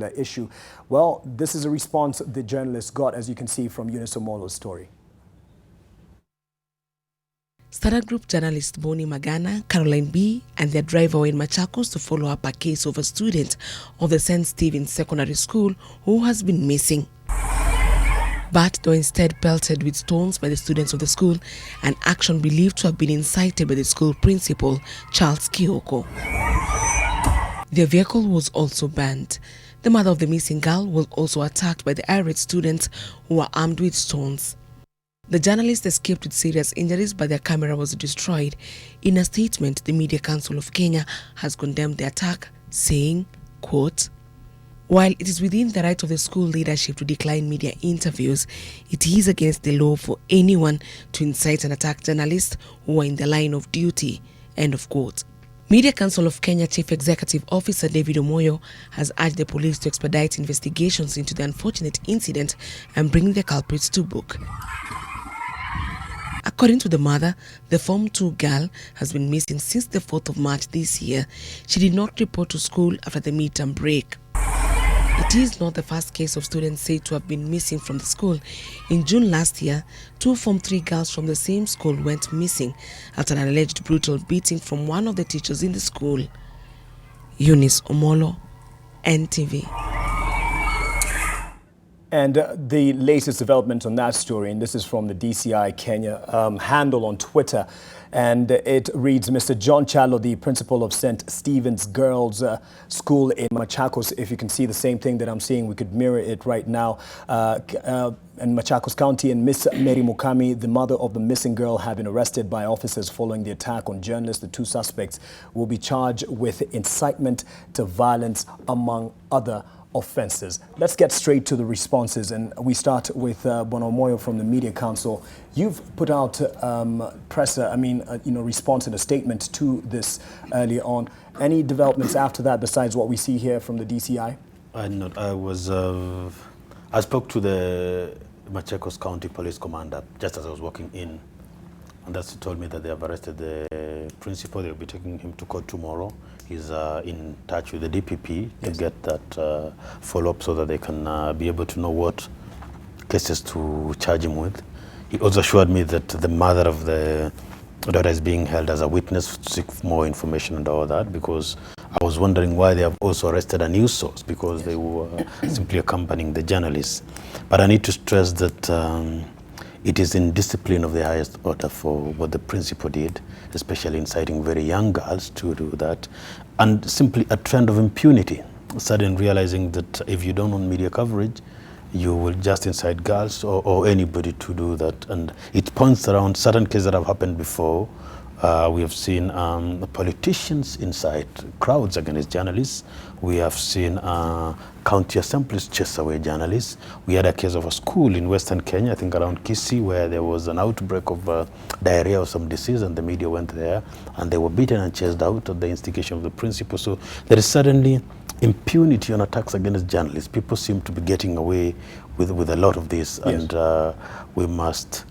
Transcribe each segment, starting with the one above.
issue. Well, this is a response the journalist got, as you can see from Eunice Omolo's story. Standard Group journalist Boni Magana, Caroline B., and their driver were in Machakos to follow up a case of a student of the St. Stephen's Secondary School who has been missing. But they were instead pelted with stones by the students of the school, an action believed to have been incited by the school principal, Charles Kioko. Their vehicle was also burned. The mother of the missing girl was also attacked by the irate students who were armed with stones. The journalist escaped with serious injuries, but their camera was destroyed. In a statement, the Media Council of Kenya has condemned the attack, saying, quote, "While it is within the right of the school leadership to decline media interviews, it is against the law for anyone to incite and attack journalists who are in the line of duty." End of quote. Media Council of Kenya Chief Executive Officer David Omoyo has urged the police to expedite investigations into the unfortunate incident and bring the culprits to book. According to the mother, the Form 2 girl has been missing since the 4th of March this year. She did not report to school after the midterm break. It is not the first case of students said to have been missing from the school. In June last year, 2 Form 3 girls from the same school went missing after an alleged brutal beating from one of the teachers in the school. Eunice Omolo, NTV. And the latest development on that story, and this is from the DCI Kenya handle on Twitter, and it reads, Mr. John Chalo, the principal of St. Stephen's Girls School in Machakos. If you can see the same thing that I'm seeing, we could mirror it right now. In Machakos County, and Miss Mary Mukami, the mother of the missing girl, have been arrested by officers following the attack on journalists. The 2 suspects will be charged with incitement to violence, among other offenses. Let's get straight to the responses, and we start with Bono Moyo from the Media Council. You've put out response in a statement to this earlier on. Any developments after that besides what we see here from the DCI? I spoke to the Machakos County Police Commander just as I was walking in, and that's told me that they have arrested the principal. They'll be taking him to court tomorrow. He's in touch with the DPP to get that follow-up so that they can be able to know what cases to charge him with. He also assured me that the mother of the daughter is being held as a witness to seek more information and all that, because I was wondering why they have also arrested a news source, because they were simply accompanying the journalists. But I need to stress that it is in discipline of the highest order for what the principal did, especially inciting very young girls to do that, and simply a trend of impunity, suddenly realizing that if you don't want media coverage, you will just incite girls or anybody to do that. And it points around certain cases that have happened before. We have seen politicians incite crowds against journalists. We have seen county assemblies chase away journalists. We had a case of a school in Western Kenya, I think around Kisii, where there was an outbreak of diarrhea or some disease, and the media went there, and they were beaten and chased out at the instigation of the principal. So there is suddenly impunity on attacks against journalists. People seem to be getting away with a lot of this, and we must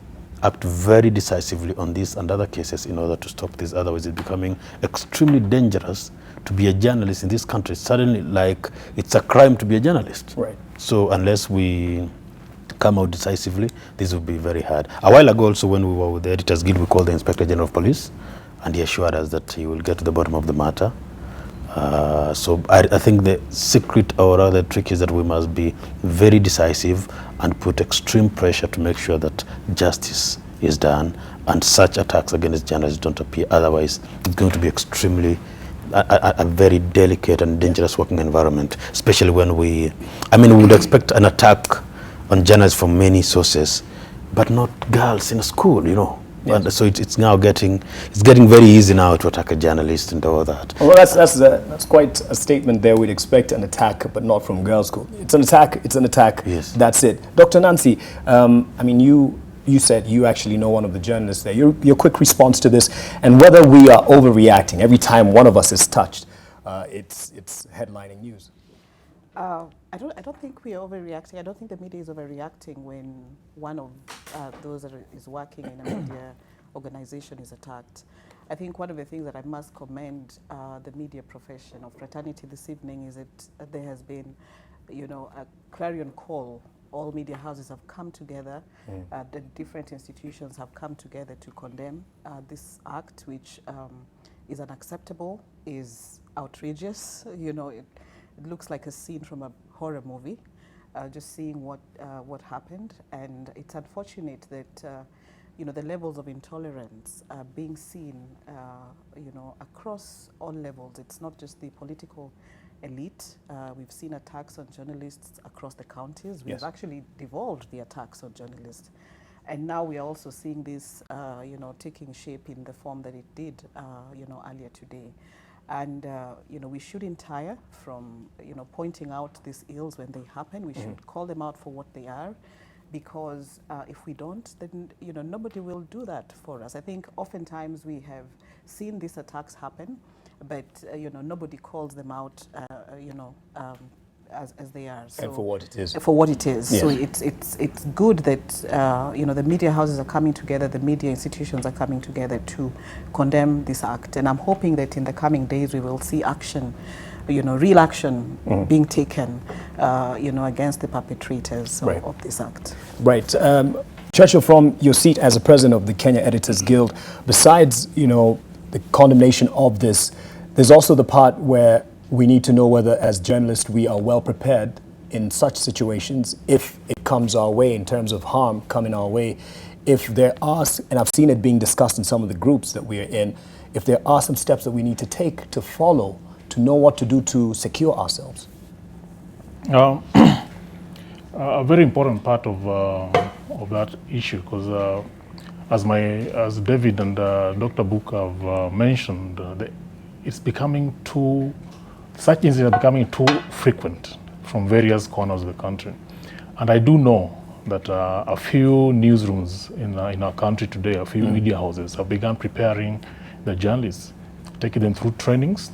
act very decisively on this and other cases in order to stop this. Otherwise, it's becoming extremely dangerous to be a journalist in this country. Suddenly, like, it's a crime to be a journalist. Right. So unless we come out decisively, this will be very hard. A while ago also, when we were with the Editors Guild, we called the Inspector General of Police, and he assured us that he will get to the bottom of the matter. So I think the secret or rather trick is that we must be very decisive and put extreme pressure to make sure that justice is done and such attacks against journalists don't appear. Otherwise, it's going to be extremely a very delicate and dangerous working environment, especially when we would expect an attack on journalists from many sources, but not girls in a school, you know. Yes. And so it's now getting very easy now to attack a journalist and all that. Well, that's quite a statement there. We'd expect an attack, but not from girls' school. It's an attack. It's an attack. Yes. That's it. Dr. Nancy, you said you actually know one of the journalists there. Your quick response to this, and whether we are overreacting every time one of us is touched, it's headlining news. I don't think we are overreacting. I don't think the media is overreacting when one of those that is working in a media organization is attacked. I think one of the things that I must commend the media profession of fraternity this evening is that there has been a clarion call. All media houses have come together, the different institutions have come together to condemn this act, which is unacceptable, is outrageous. It looks like a scene from a horror movie, just seeing what happened. And it's unfortunate that the levels of intolerance are being seen, across all levels. It's not just the political elite. We've seen attacks on journalists across the counties. We've actually devolved the attacks on journalists. And now we are also seeing this, taking shape in the form that it did, earlier today. And, we shouldn't tire from, pointing out these ills when they happen. We should call them out for what they are, because if we don't, then, nobody will do that for us. I think oftentimes we have seen these attacks happen, but, nobody calls them out, as they are. So, and for what it is. For what it is. Yes. So it's good that, the media houses are coming together, the media institutions are coming together to condemn this act. And I'm hoping that in the coming days we will see action, real action being taken, against the perpetrators of this act. Right. Churchill, from your seat as a president of the Kenya Editors Guild, besides, the condemnation of this, there's also the part where we need to know whether, as journalists, we are well prepared in such situations if it comes our way, in terms of harm coming our way. If there are, and I've seen it being discussed in some of the groups that we are in, if there are some steps that we need to take to follow, to know what to do to secure ourselves. A very important part of that issue, because as David and Dr. Book have mentioned, it's becoming such incidents are becoming too frequent from various corners of the country. And I do know that a few newsrooms in our country today, a few media houses have begun preparing the journalists, taking them through trainings,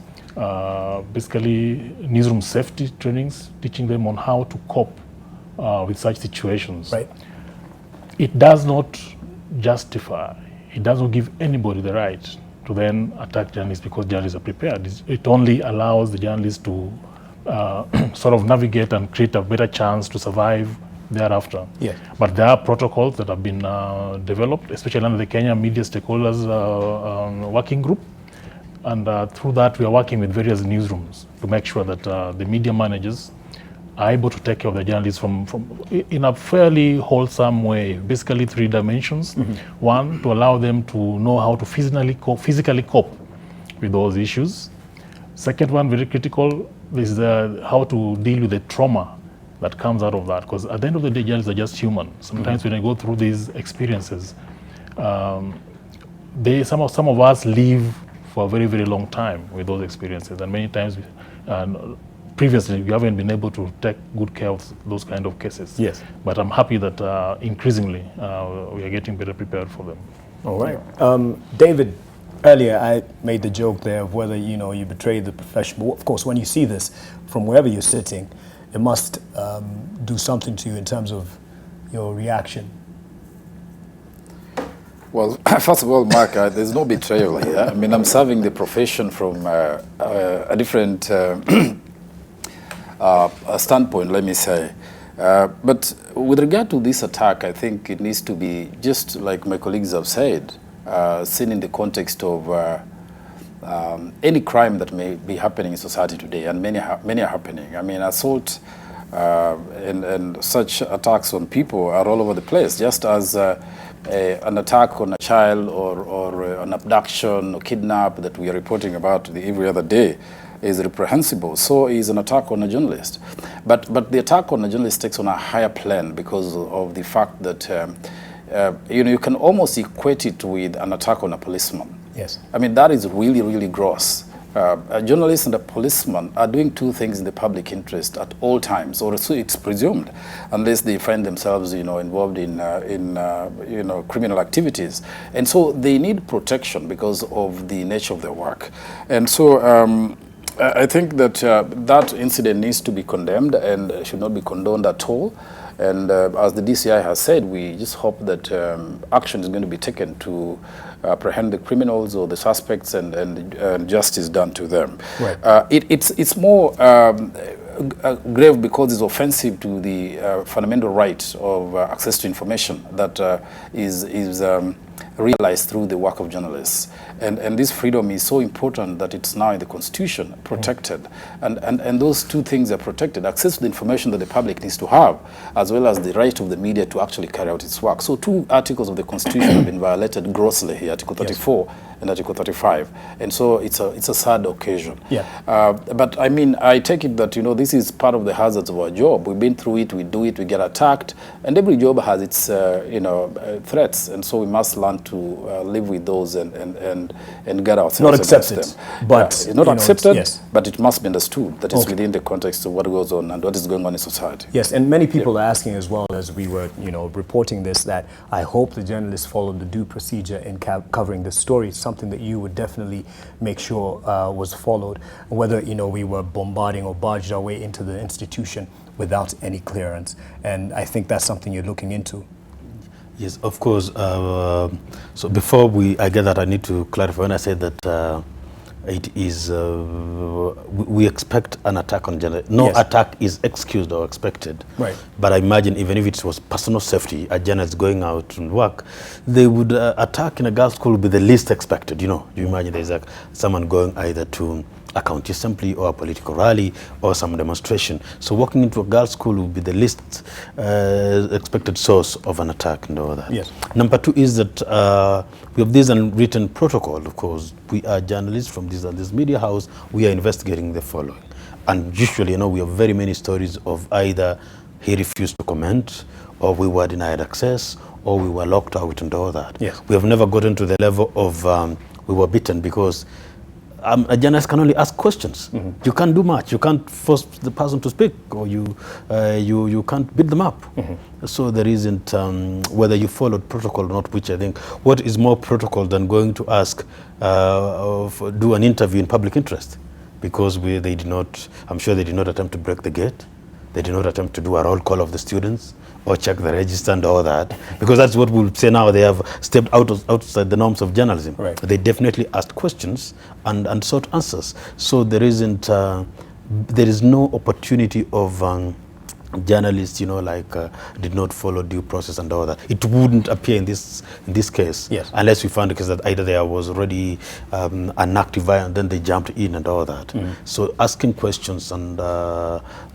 basically newsroom safety trainings, teaching them on how to cope with such situations. Right. It does not justify, it does not give anybody the right to then attack journalists because journalists are prepared. It only allows the journalists to sort of navigate and create a better chance to survive thereafter. Yeah. But there are protocols that have been developed, especially under the Kenya Media Stakeholders Working Group. And through that, we are working with various newsrooms to make sure that the media managers are able to take care of the journalists in a fairly wholesome way, basically 3 dimensions. One, to allow them to know how to physically cope with those issues. Second one, very critical, is how to deal with the trauma that comes out of that. Because at the end of the day, journalists are just human. Sometimes when they go through these experiences, some of us live for a very, very long time with those experiences. And many times, previously, we haven't been able to take good care of those kind of cases. Yes. But I'm happy that increasingly we are getting better prepared for them. All right. David, earlier I made the joke there of whether, you betrayed the profession. But of course, when you see this from wherever you're sitting, it must do something to you in terms of your reaction. Well, first of all, Mark, there's no betrayal here. I mean, I'm serving the profession from a different standpoint, let me say. But with regard to this attack, I think it needs to be, just like my colleagues have said, seen in the context of any crime that may be happening in society today, and many are happening. I mean, assault and such attacks on people are all over the place, just as an attack on a child or an abduction or kidnap that we are reporting about every other day is reprehensible. So is an attack on a journalist. But the attack on a journalist takes on a higher plane because of the fact that you can almost equate it with an attack on a policeman. Yes. I mean, that is really, really gross. A journalist and a policeman are doing 2 things in the public interest at all times, or so it's presumed, unless they find themselves, involved in criminal activities. And so they need protection because of the nature of their work. And so I think that that incident needs to be condemned and should not be condoned at all. And as the DCI has said, we just hope that action is going to be taken to apprehend the criminals or the suspects and justice done to them. Right. It's more grave because it's offensive to the fundamental right of access to information that is realized through the work of journalists. And this freedom is so important that it's now in the Constitution, protected. And those two things are protected: access to the information that the public needs to have, as well as the right of the media to actually carry out its work. So two articles of the Constitution have been violated grossly here, Article 34 and Article 35. And so it's a sad occasion. But I mean, I take it that, this is part of the hazards of our job. We've been through it, we do it, we get attacked, and every job has its, threats. And so we must learn to live with those and get ourselves. Not accepted, but it's not accepted, but it must be understood that it's within the context of what goes on and what is going on in society. Yes, and many people are asking as well, as we were, reporting this, that I hope the journalists followed the due procedure in covering this story. It's something that you would definitely make sure was followed, whether we were bombarding or barged our way into the institution without any clearance. And I think that's something you're looking into. Yes, of course. So before I get that, I need to clarify. When I said that it is, we expect an attack on journalists. No attack is excused or expected. Right. But I imagine even if it was personal safety, a journalist going out and work, they would attack in a girls' school would be the least expected. You imagine there's someone going either to a county assembly or a political rally or some demonstration. So walking into a girls' school would be the least expected source of an attack and all that. Yes. Number two is that we have this unwritten protocol. Of course, we are journalists from this media house. We are investigating the following. And usually, we have very many stories of either he refused to comment, or we were denied access, or we were locked out and all that. Yes. We have never gotten to the level of we were beaten, because a journalist can only ask questions. You can't do much. You can't force the person to speak, or you can't beat them up. So there isn't, whether you followed protocol or not, which I think, what is more protocol than going to ask, do an interview in public interest? Because they did not, I'm sure they did not attempt to break the gate. They did not attempt to do a roll call of the students or check the register and all that, because that's what we'll say now. They have stepped outside the norms of journalism. Right. They definitely asked questions and sought answers. So there is no opportunity of journalists, did not follow due process and all that. It wouldn't appear in this case, unless we found a case that either there was already an active fire and then they jumped in and all that. So asking questions and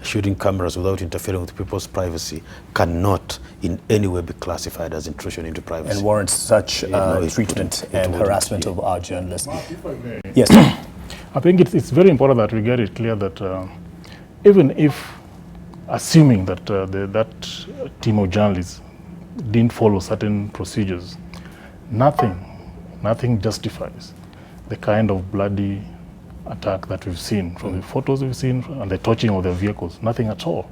shooting cameras without interfering with people's privacy cannot in any way be classified as intrusion into privacy. And warrants such treatment and harassment of our journalists. If I may. Yes. I think it's very important that we get it clear that even if, assuming that that team of journalists didn't follow certain procedures, nothing justifies the kind of bloody attack that we've seen from the photos we've seen and the torching of their vehicles. Nothing at all.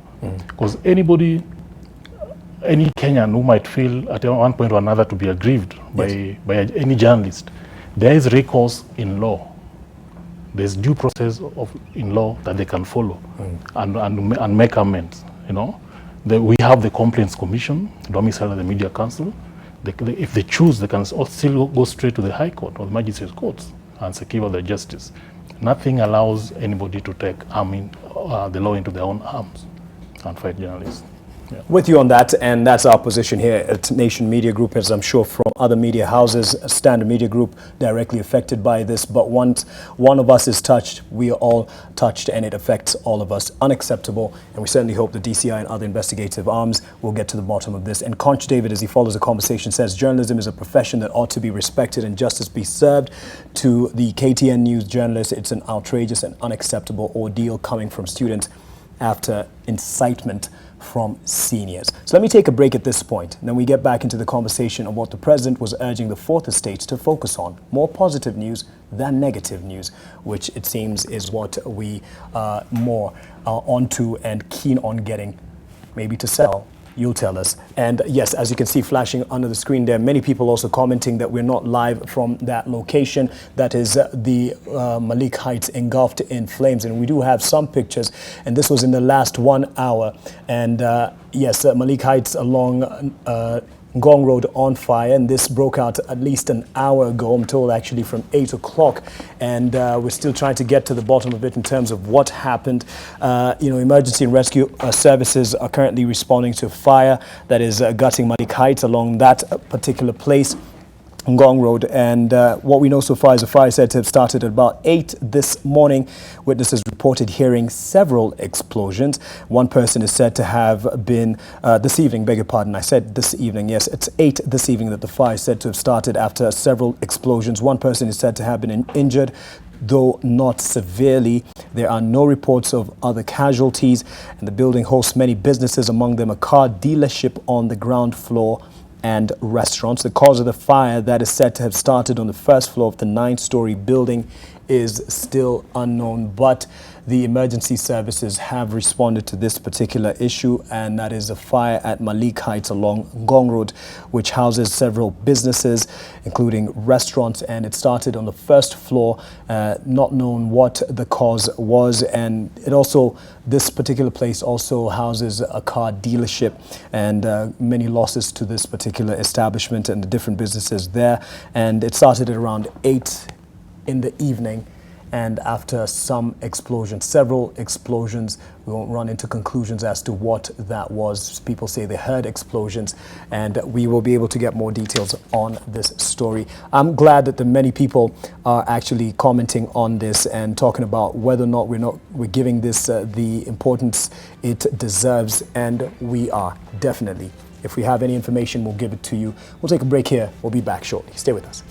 Because any Kenyan who might feel at one point or another to be aggrieved by any journalist, there is recourse in law. There's due process in law that they can follow and make amends. We have the Complaints Commission, domiciled at the Media Council. If they choose, they can still go straight to the High Court or the Magistrate Courts and secure their justice. Nothing allows anybody to take the law into their own arms and fight journalists. With you on that, and that's our position here at Nation Media Group, as I'm sure from other media houses, Standard Media Group, directly affected by this. But once one of us is touched, we are all touched, and it affects all of us. Unacceptable, and we certainly hope the DCI and other investigative arms will get to the bottom of this. And Conch David, as he follows the conversation, says journalism is a profession that ought to be respected and justice be served. To the KTN News journalists, it's an outrageous and unacceptable ordeal coming from students after incitement from seniors. So let me take a break at this point, and then we get back into the conversation on what the president was urging the fourth estate to focus on: more positive news than negative news, which it seems is what we more are onto and keen on getting, maybe to sell. You'll tell us. And yes, as you can see flashing under the screen there, many people also commenting that we're not live from that location. That is the Malik Heights engulfed in flames. And we do have some pictures, and this was in the last 1 hour. And yes, Malik Heights along Ngong Road on fire, and this broke out at least an hour ago, I'm told actually from 8 o'clock, and we're still trying to get to the bottom of it in terms of what happened. Emergency and rescue services are currently responding to fire that is gutting Malik Heights along that particular place, Ngong Road, and what we know so far is the fire said to have started at about 8 this morning. Witnesses reported hearing several explosions. One person is said to have been, this evening, beg your pardon, I said this evening, yes, it's 8 this evening that the fire is said to have started after several explosions. One person is said to have been injured, though not severely. There are no reports of other casualties, and the building hosts many businesses, among them a car dealership on the ground floor and restaurants. The cause of the fire that is said to have started on the first floor of the 9-story building is still unknown, but the emergency services have responded to this particular issue, and that is a fire at Malik Heights along Ngong Road, which houses several businesses, including restaurants, and it started on the first floor, not known what the cause was. And this particular place also houses a car dealership, and many losses to this particular establishment and the different businesses there. And it started at around 8 in the evening, and after some explosions, several explosions, we won't run into conclusions as to what that was. People say they heard explosions, and we will be able to get more details on this story. I'm glad that the many people are actually commenting on this and talking about whether or not we're giving this the importance it deserves, and we are definitely. If we have any information, we'll give it to you. We'll take a break here. We'll be back shortly. Stay with us.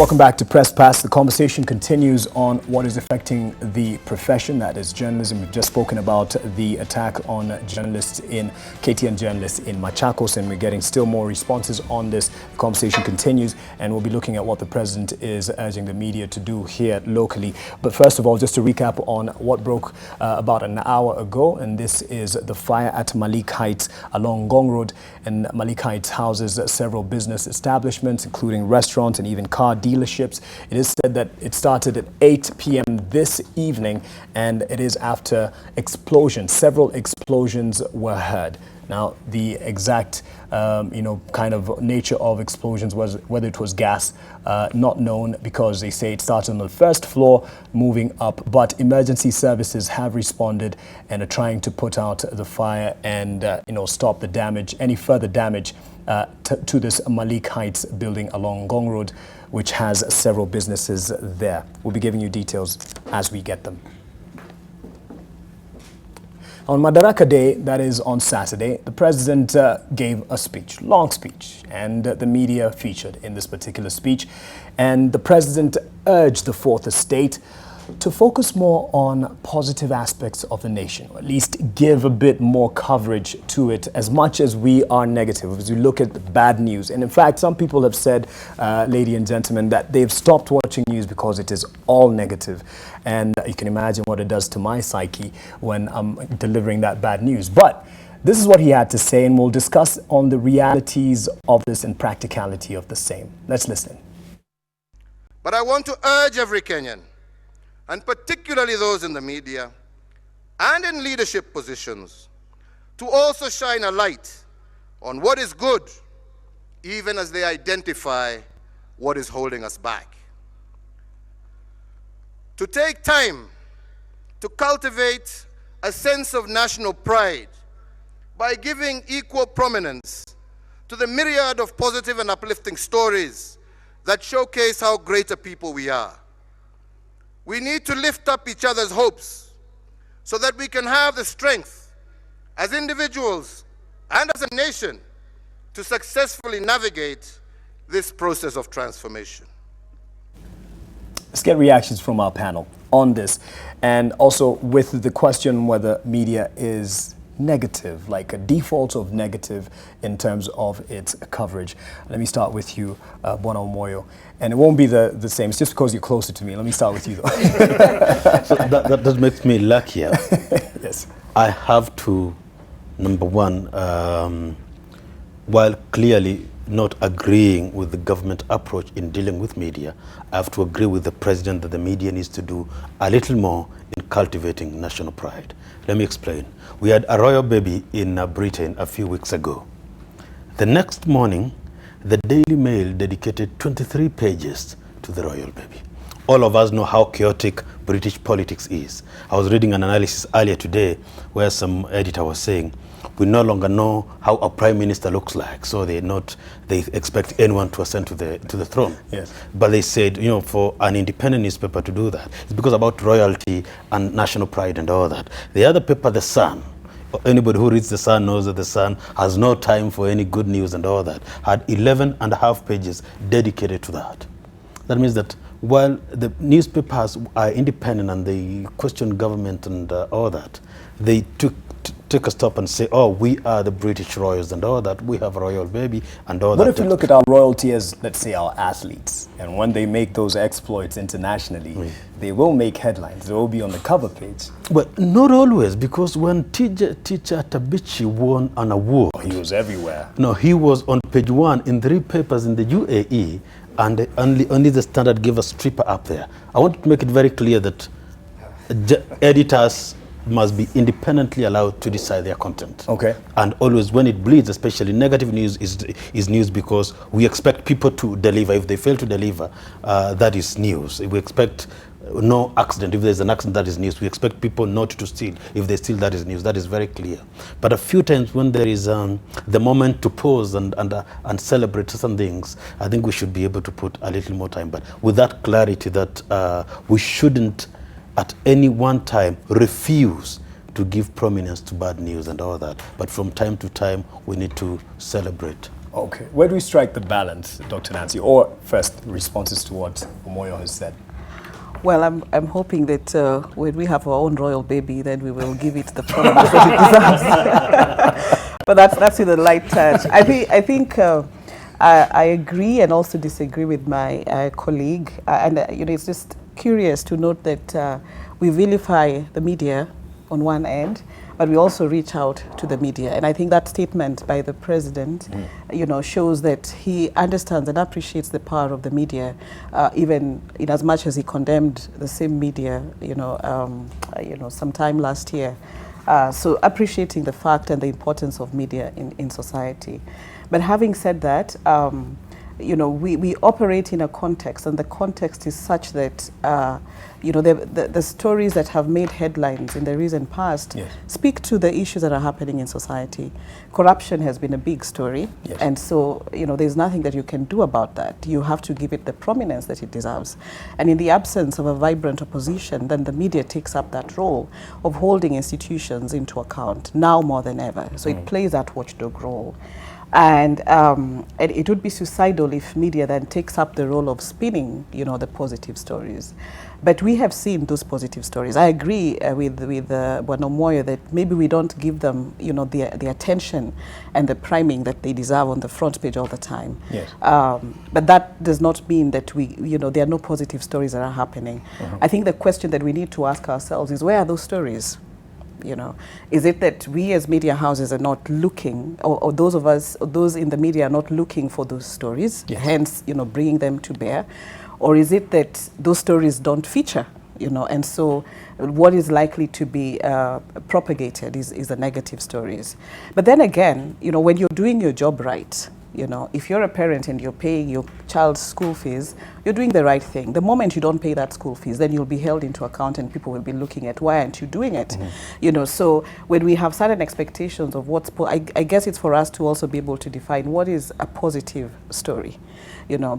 Welcome back to Press Pass. The conversation continues on what is affecting the profession, that is journalism. We've just spoken about the attack on journalists KTN journalists in Machakos, and we're getting still more responses on this. The conversation continues, and we'll be looking at what the president is urging the media to do here locally. But first of all, just to recap on what broke about an hour ago, and this is the fire at Malik Heights along Gong Road. And Malik Heights houses several business establishments, including restaurants and even car dealerships. It is said that it started at 8 p.m. this evening, and it is after explosions. Several explosions were heard. Now, the exact, kind of nature of explosions, was whether it was gas, not known, because they say it started on the first floor, moving up. But emergency services have responded and are trying to put out the fire and, stop the damage, any further damage to this Malik Heights building along Gong Road, which has several businesses there. We'll be giving you details as we get them. On Madaraka Day, that is on Saturday, the president gave a speech, long speech, and the media featured in this particular speech. And the president urged the Fourth Estate to focus more on positive aspects of the nation, or at least give a bit more coverage to it, as much as we are negative, as we look at the bad news. And in fact, some people have said, ladies and gentlemen, that they've stopped watching news because it is all negative. And you can imagine what it does to my psyche when I'm delivering that bad news. But this is what he had to say, and we'll discuss on the realities of this and practicality of the same. Let's listen. But I want to urge every Kenyan, and particularly those in the media and in leadership positions, to also shine a light on what is good, even as they identify what is holding us back. To take time to cultivate a sense of national pride by giving equal prominence to the myriad of positive and uplifting stories that showcase how great a people we are. We need to lift up each other's hopes so that we can have the strength as individuals and as a nation to successfully navigate this process of transformation. Let's get reactions from our panel on this, and also with the question whether media is negative, like a default of negative in terms of its coverage. Let me start with you, Bono Moyo. And it won't be the same. It's just because you're closer to me. Let me start with you, though. So that makes me luckier. Yes. I have to, number one, while clearly not agreeing with the government approach in dealing with media, I have to agree with the president that the media needs to do a little more in cultivating national pride. Let me explain. We had a royal baby in Britain a few weeks ago. The next morning, the Daily Mail dedicated 23 pages to the royal baby. All of us know how chaotic British politics is. I was reading an analysis earlier today where some editor was saying, we no longer know how a prime minister looks like, so they expect anyone to ascend to the throne. Yes. But they said, for an independent newspaper to do that, it's because about royalty and national pride and all that. The other paper, The Sun, anybody who reads The Sun knows that The Sun has no time for any good news and all that, had 11.5 pages dedicated to that. That means that while the newspapers are independent and they question government and all that, they take a stop and say, oh, we are the British royals and all that, we have a royal baby and all that. What if you look at our royalty as, let's say, our athletes, and when they make those exploits internationally, they will make headlines, they will be on the cover page? Well, not always, because when teacher Tabichi won an award, he was everywhere. No, he was on page 1 in 3 papers in the UAE, and only the Standard gave a stripper up there. I want to make it very clear that editors must be independently allowed to decide their content. Okay. And always when it bleeds, especially negative news is news, because we expect people to deliver. If they fail to deliver, that is news. We expect no accident. If there's an accident, that is news. We expect people not to steal. If they steal, that is news. That is very clear. But a few times when there is the moment to pause and celebrate certain things, I think we should be able to put a little more time. But with that clarity that we shouldn't at any one time refuse to give prominence to bad news and all that. But from time to time, we need to celebrate Okay. Where do we strike the balance, Dr. Nancy? Or first, responses to what Omoyo has said? Well, I'm hoping that when we have our own royal baby, then we will give it the prominence that it deserves. But that's with a light touch. I think I agree and also disagree with my colleague. It's just curious to note that we vilify the media on one end, but we also reach out to the media. And I think that statement by the president, shows that he understands and appreciates the power of the media, even in as much as he condemned the same media, sometime last year. So appreciating the fact and the importance of media in society. But having said that, we operate in a context, and the context is such that, the stories that have made headlines in the recent past speak to the issues that are happening in society. Corruption has been a big story, and so, there's nothing that you can do about that. You have to give it the prominence that it deserves. And in the absence of a vibrant opposition, then the media takes up that role of holding institutions into account, now more than ever. So it plays that watchdog role. And it would be suicidal if media then takes up the role of spinning, the positive stories. But we have seen those positive stories. I agree with Omoyo that maybe we don't give them, the attention and the priming that they deserve on the front page all the time. Yes. But that does not mean that there are no positive stories that are happening. I think the question that we need to ask ourselves is, where are those stories? Is it that we as media houses are not looking, or those in the media are not looking for those stories, hence, bringing them to bear? Or is it that those stories don't feature, and so what is likely to be propagated is the negative stories. But then again, when you're doing your job right, if you're a parent and you're paying your child's school fees, you're doing the right thing. The moment you don't pay that school fees, then you'll be held into account and people will be looking at, why aren't you doing it? So when we have certain expectations of I guess it's for us to also be able to define what is a positive story.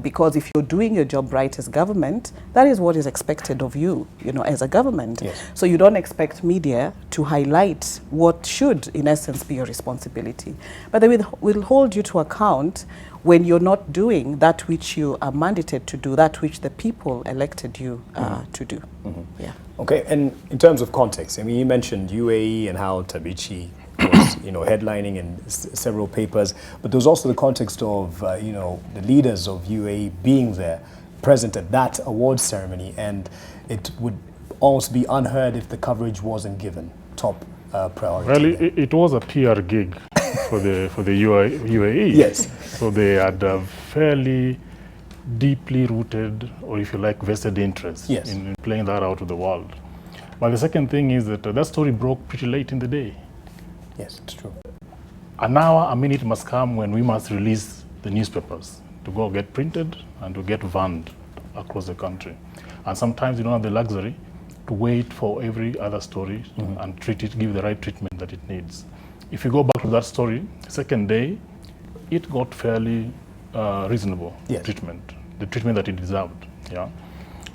Because if you're doing your job right as government, that is what is expected of you, as a government. Yes. So you don't expect media to highlight what should, in essence, be your responsibility. But they will hold you to account when you're not doing that which you are mandated to do, that which the people elected you to do. Yeah. Okay, and in terms of context, I mean, you mentioned UAE and how Tabichi was, headlining in several papers, but there was also the context of, the leaders of UAE being there, present at that awards ceremony, and it would almost be unheard if the coverage wasn't given top priority. Well, it was a PR gig for the UAE. Yes. So they had a fairly deeply rooted, or if you like, vested interest in playing that out to the world. But the second thing is that that story broke pretty late in the day. Yes, it's true. An hour, a minute must come when we must release the newspapers to go get printed and to get vanned across the country. And sometimes you don't have the luxury to wait for every other story and give the right treatment that it needs. If you go back to that story, the second day, it got fairly reasonable treatment, the treatment that it deserved. Yeah.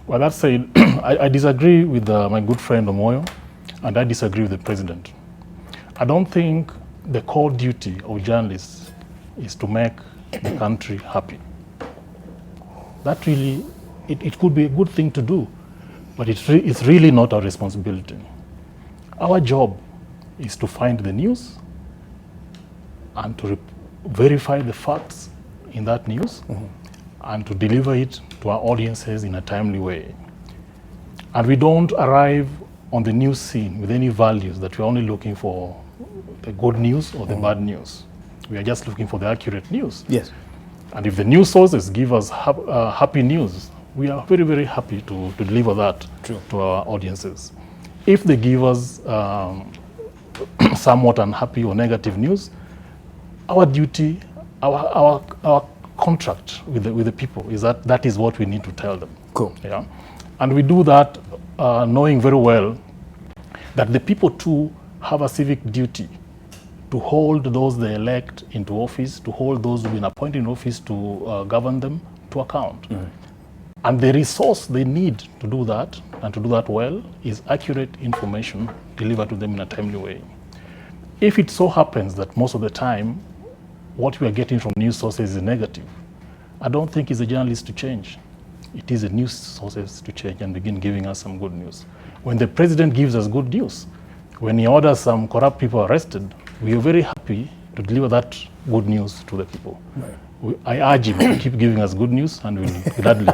Well, that said, I disagree with my good friend Omoyo, and I disagree with the president. I don't think the core duty of journalists is to make the country happy. That really, it could be a good thing to do, but it's really not our responsibility. Our job is to find the news and to verify the facts in that news and to deliver it to our audiences in a timely way. And we don't arrive on the news scene with any values that we're only looking for the good news or the bad news. We are just looking for the accurate news. Yes. And if the news sources give us happy news, we are very, very happy to deliver that to our audiences. If they give us somewhat unhappy or negative news, our duty, our contract with the people is that is what we need to tell them. Cool. Yeah, and we do that knowing very well that the people too have a civic duty to hold those they elect into office, to hold those who've been appointed in office to govern them to account. And the resource they need to do that, and to do that well, is accurate information delivered to them in a timely way. If it so happens that most of the time what we are getting from news sources is negative, I don't think it's a journalist to change. It is a news sources to change and begin giving us some good news. When the president gives us good news, when he orders some corrupt people arrested, we are very happy to deliver that good news to the people. Right. I urge him to keep giving us good news, and we'll gladly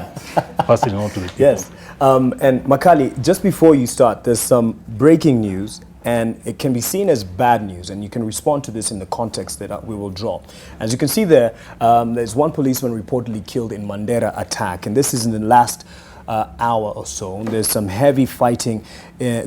pass it on to the people. Yes. And Makali, just before you start, there's some breaking news, and it can be seen as bad news, and you can respond to this in the context that we will draw. As you can see there, there's one policeman reportedly killed in Mandera attack, and this is in the last hour or so. There's some heavy fighting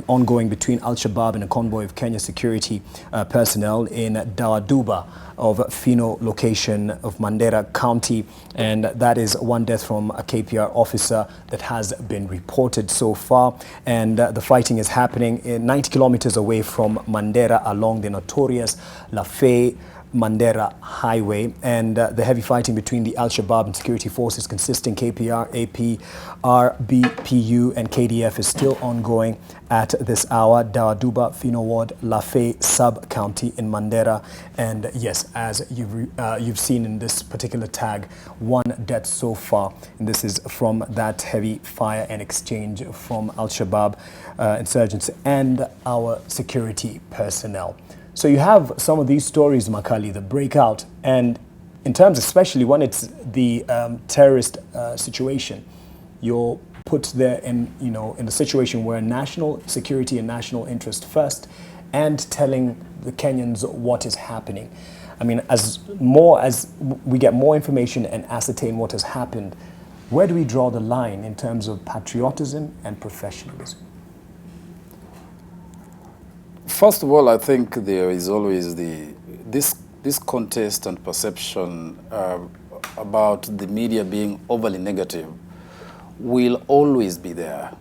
ongoing between Al-Shabaab and a convoy of Kenya security personnel in Dawaduba of Fino location of Mandera County, and that is one death from a KPR officer that has been reported so far. And the fighting is happening 90 kilometers away from Mandera along the notorious Lafay Mandera Highway, and the heavy fighting between the Al-Shabaab and security forces consisting KPR, AP, RBPU and KDF is still ongoing at this hour. Dawaduba, Fino Ward, Lafay sub-county in Mandera. And yes, as you've seen in this particular tag, one death so far. And this is from that heavy fire and exchange from Al-Shabaab insurgents and our security personnel. So you have some of these stories, Makali, that break out, and in terms, especially when it's the terrorist situation, you're put there in a situation where national security and national interest first, and telling the Kenyans what is happening. I mean, as we get more information and ascertain what has happened, where do we draw the line in terms of patriotism and professionalism? First of all, I think there is always this contest and perception about the media being overly negative will always be there,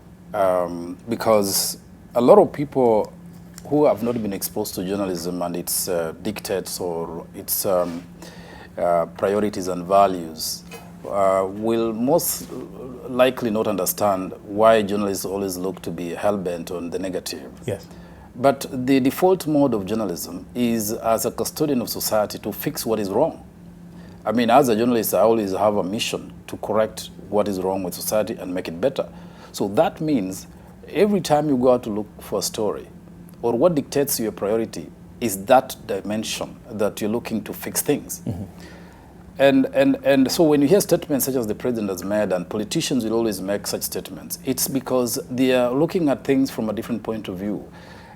because a lot of people who have not been exposed to journalism and its dictates or its priorities and values will most likely not understand why journalists always look to be hell-bent on the negative. Yes. But the default mode of journalism is, as a custodian of society, to fix what is wrong. I mean, as a journalist, I always have a mission to correct what is wrong with society and make it better. So that means every time you go out to look for a story, or what dictates your priority is that dimension that you're looking to fix things. Mm-hmm. And so when you hear statements such as the president has made, and politicians will always make such statements, it's because they are looking at things from a different point of view.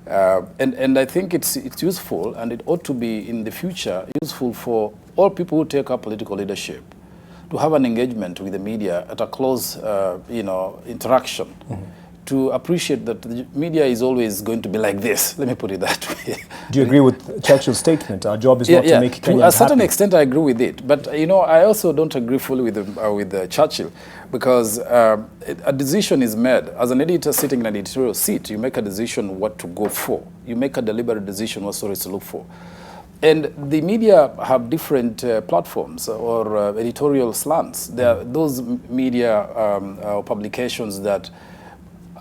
And I think it's useful, and it ought to be in the future useful for all people who take up political leadership to have an engagement with the media at a close, interaction. Mm-hmm. To appreciate that the media is always going to be like this. Let me put it that way. Do you agree with Churchill's statement? Our job is not to make Kenyans to a certain happy. extent, I agree with it. But I also don't agree fully with Churchill, because a decision is made. As an editor sitting in an editorial seat, you make a decision what to go for. You make a deliberate decision what stories to look for. And the media have different platforms or editorial slants. There are those media or publications that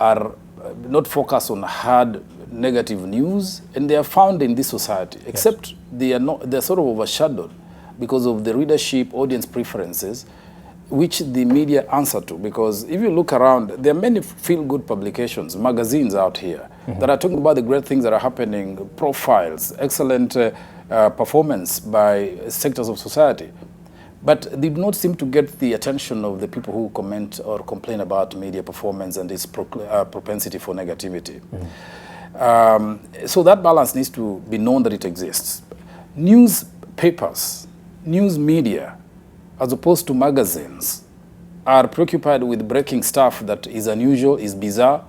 are not focused on hard negative news, and they are found in this society, except they're sort of overshadowed because of the readership, audience preferences, which the media answer to. Because if you look around, there are many feel-good publications, magazines out here, mm-hmm. that are talking about the great things that are happening, profiles, excellent performance by sectors of society. But they do not seem to get the attention of the people who comment or complain about media performance and its propensity for negativity. Mm. So that balance needs to be known that it exists. Newspapers, news media, as opposed to magazines, are preoccupied with breaking stuff that is unusual, is bizarre,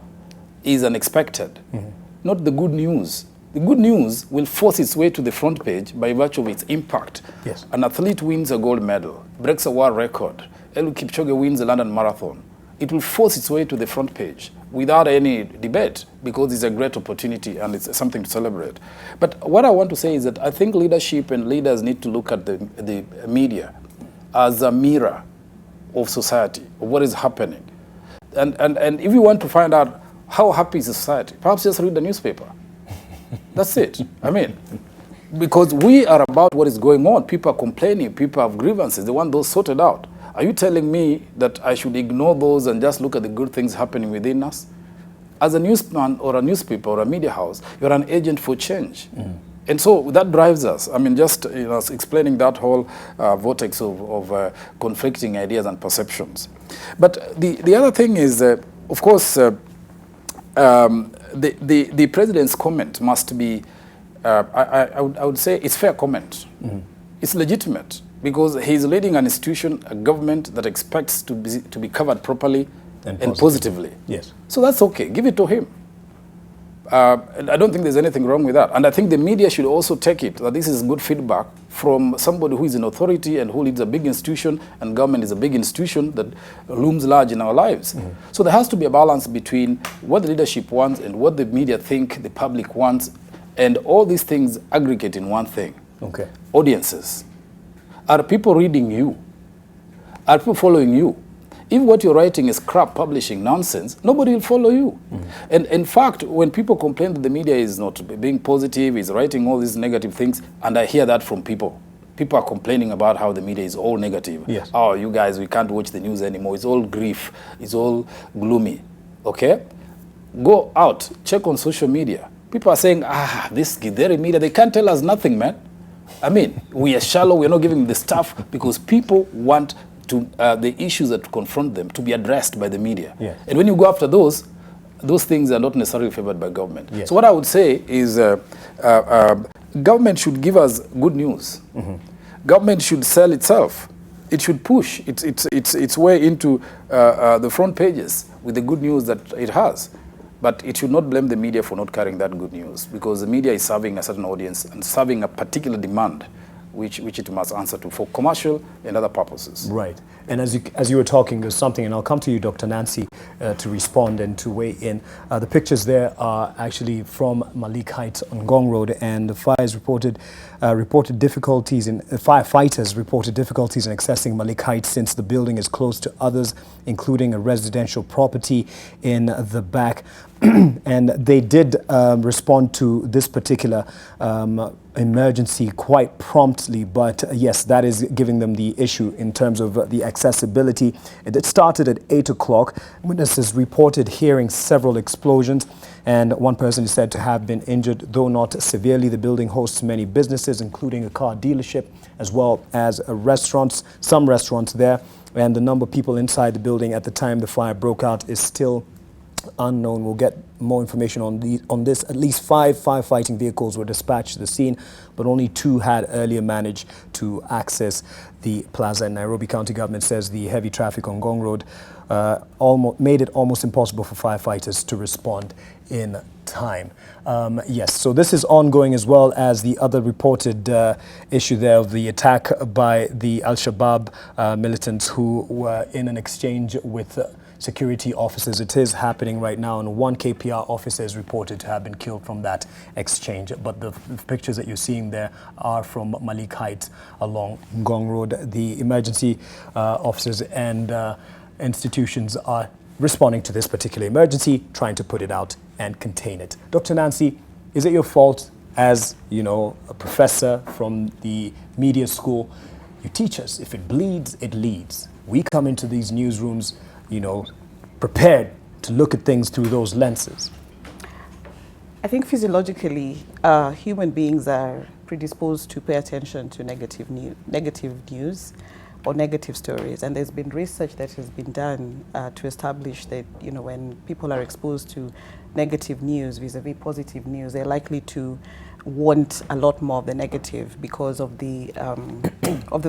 is unexpected. Mm-hmm. Not the good news. The good news will force its way to the front page by virtue of its impact. Yes. An athlete wins a gold medal, breaks a world record. Eliud Kipchoge wins the London Marathon. It will force its way to the front page without any debate, because it's a great opportunity and it's something to celebrate. But what I want to say is that I think leadership and leaders need to look at the media as a mirror of society, of what is happening. And if you want to find out how happy is society, perhaps just read the newspaper. That's it. I mean, Because we are about what is going on. People are complaining, people have grievances, they want those sorted out. Are you telling me that I should ignore those and just look at the good things happening within us? As a newsman or a newspaper or a media house, you're an agent for change. And so that drives us. I mean, just explaining that whole vortex of conflicting ideas and perceptions. But the other thing is, of course, the president's comment must be, I would say it's fair comment. It's legitimate because he's leading an institution, a government that expects to be covered properly and positively. Yes. So that's okay. Give it to him. I don't think there's anything wrong with that. And I think the media should also take it, that this is good feedback from somebody who is in authority and who leads a big institution, and government is a big institution that looms large in our lives. So there has to be a balance between what the leadership wants and what the media think the public wants, and all these things aggregate in one thing. Okay. Audiences. Are people reading you? Are people following you? If what you're writing is crap publishing nonsense, nobody will follow you. And in fact, when people complain that the media is not being positive, is writing all these negative things, and I hear that from people. People are complaining about how the media is all negative. Yes. Oh, you guys, we can't watch the news anymore. It's all grief. It's all gloomy. Okay? Go out, check on social media. People are saying, this Githeri media, they can't tell us nothing, man. I mean, we are shallow, we're not giving them the stuff because people want to the issues that confront them to be addressed by the media. Yeah. And when you go after those things are not necessarily favored by government. Yes. So what I would say is government should give us good news. Government should sell itself. It should push its way into the front pages with the good news that it has. But it should not blame the media for not carrying that good news, because the media is serving a certain audience and serving a particular demand which it must answer to for commercial and other purposes. Right. And as you were talking, there's something, and I'll come to you, Dr. Nancy, to respond and to weigh in. The pictures there are actually from Malik Heights on Ngong Road, and the fires reported difficulties in firefighters reported difficulties in accessing Malik Heights since the building is close to others, including a residential property in the back. And they did respond to this particular emergency quite promptly, but yes, that is giving them the issue in terms of the accessibility. It started at 8 o'clock. Witnesses reported hearing several explosions, and one person is said to have been injured, though not severely. The building hosts many businesses, including a car dealership, as well as restaurants, some restaurants there, and the number of people inside the building at the time the fire broke out is still unknown. We'll get more information on this. At least 5 firefighting vehicles were dispatched to the scene, but only 2 had earlier managed to access the plaza. And Nairobi County government says the heavy traffic on Ngong Road made it almost impossible for firefighters to respond in time. Yes, so this is ongoing, as well as the other reported issue there of the attack by the Al-Shabaab militants who were in an exchange with security officers. It is happening right now, and 1 KPR officer is reported to have been killed from that exchange. But the pictures that you're seeing there are from Malik Heights along Ngong Road. The emergency officers and institutions are responding to this particular emergency, trying to put it out and contain it. Dr. Nancy, is it your fault, as you know, a professor from the media school? You teach us, if it bleeds, it leads. We come into these newsrooms, you know, prepared to look at things through those lenses. I think physiologically, human beings are predisposed to pay attention to negative news or negative stories. And there's been research that has been done to establish that, you know, when people are exposed to negative news vis-a-vis positive news, they're likely to want a lot more of the negative because of the